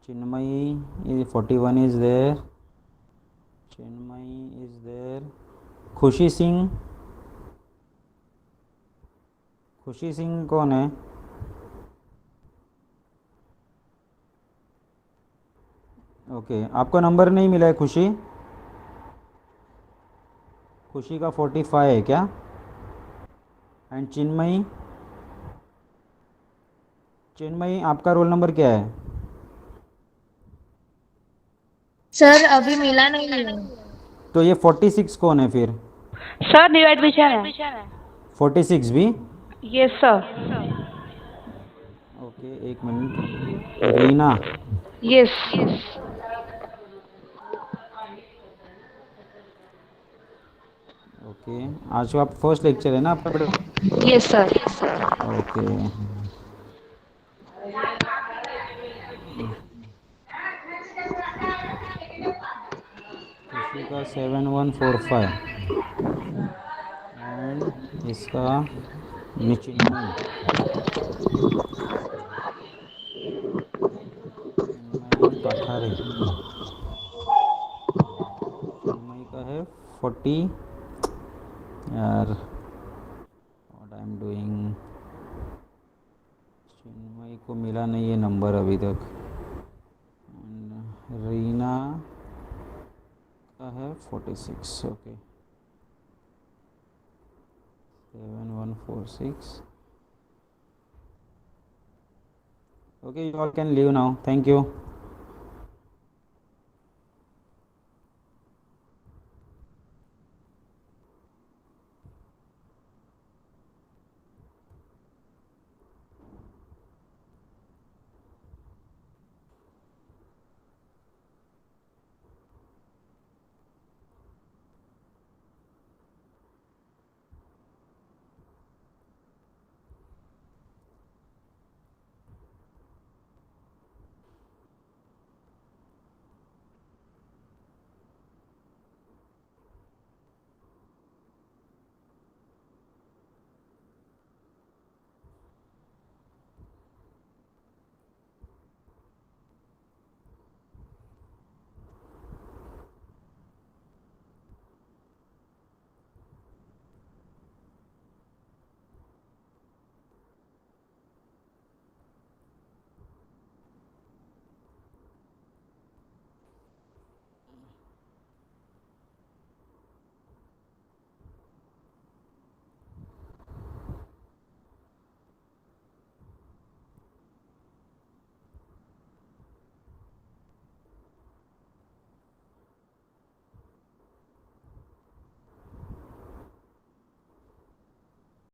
चिन्मयी, ये 41 is there. Chinmayi is there. Khushi Singh. खुशी सिंह कौन है? ओके, आपका नंबर नहीं मिला है खुशी. खुशी का 45 है क्या? एंड चिन्मयी, चिन्मयी आपका रोल नंबर क्या है? सर अभी मिला नहीं है. तो ये 46 कौन है फिर? सर न्यू एडमिशन है. 46 भी? Yes sir. ओके, एक मिनट. रीना. यस. ओके, आज का फर्स्ट लेक्चर है ना आपका बेटा? Yes sir. ओके। खुशी का 7145 एंड इसका चिन्मय काठारे। चिन्मय का है 40। यार व्हाट आई एम डूइंग, चिन्मय को मिला नहीं ये नंबर अभी तक। एंड रीना का है 46। Okay 7146। Okay, you all can leave now. Thank you.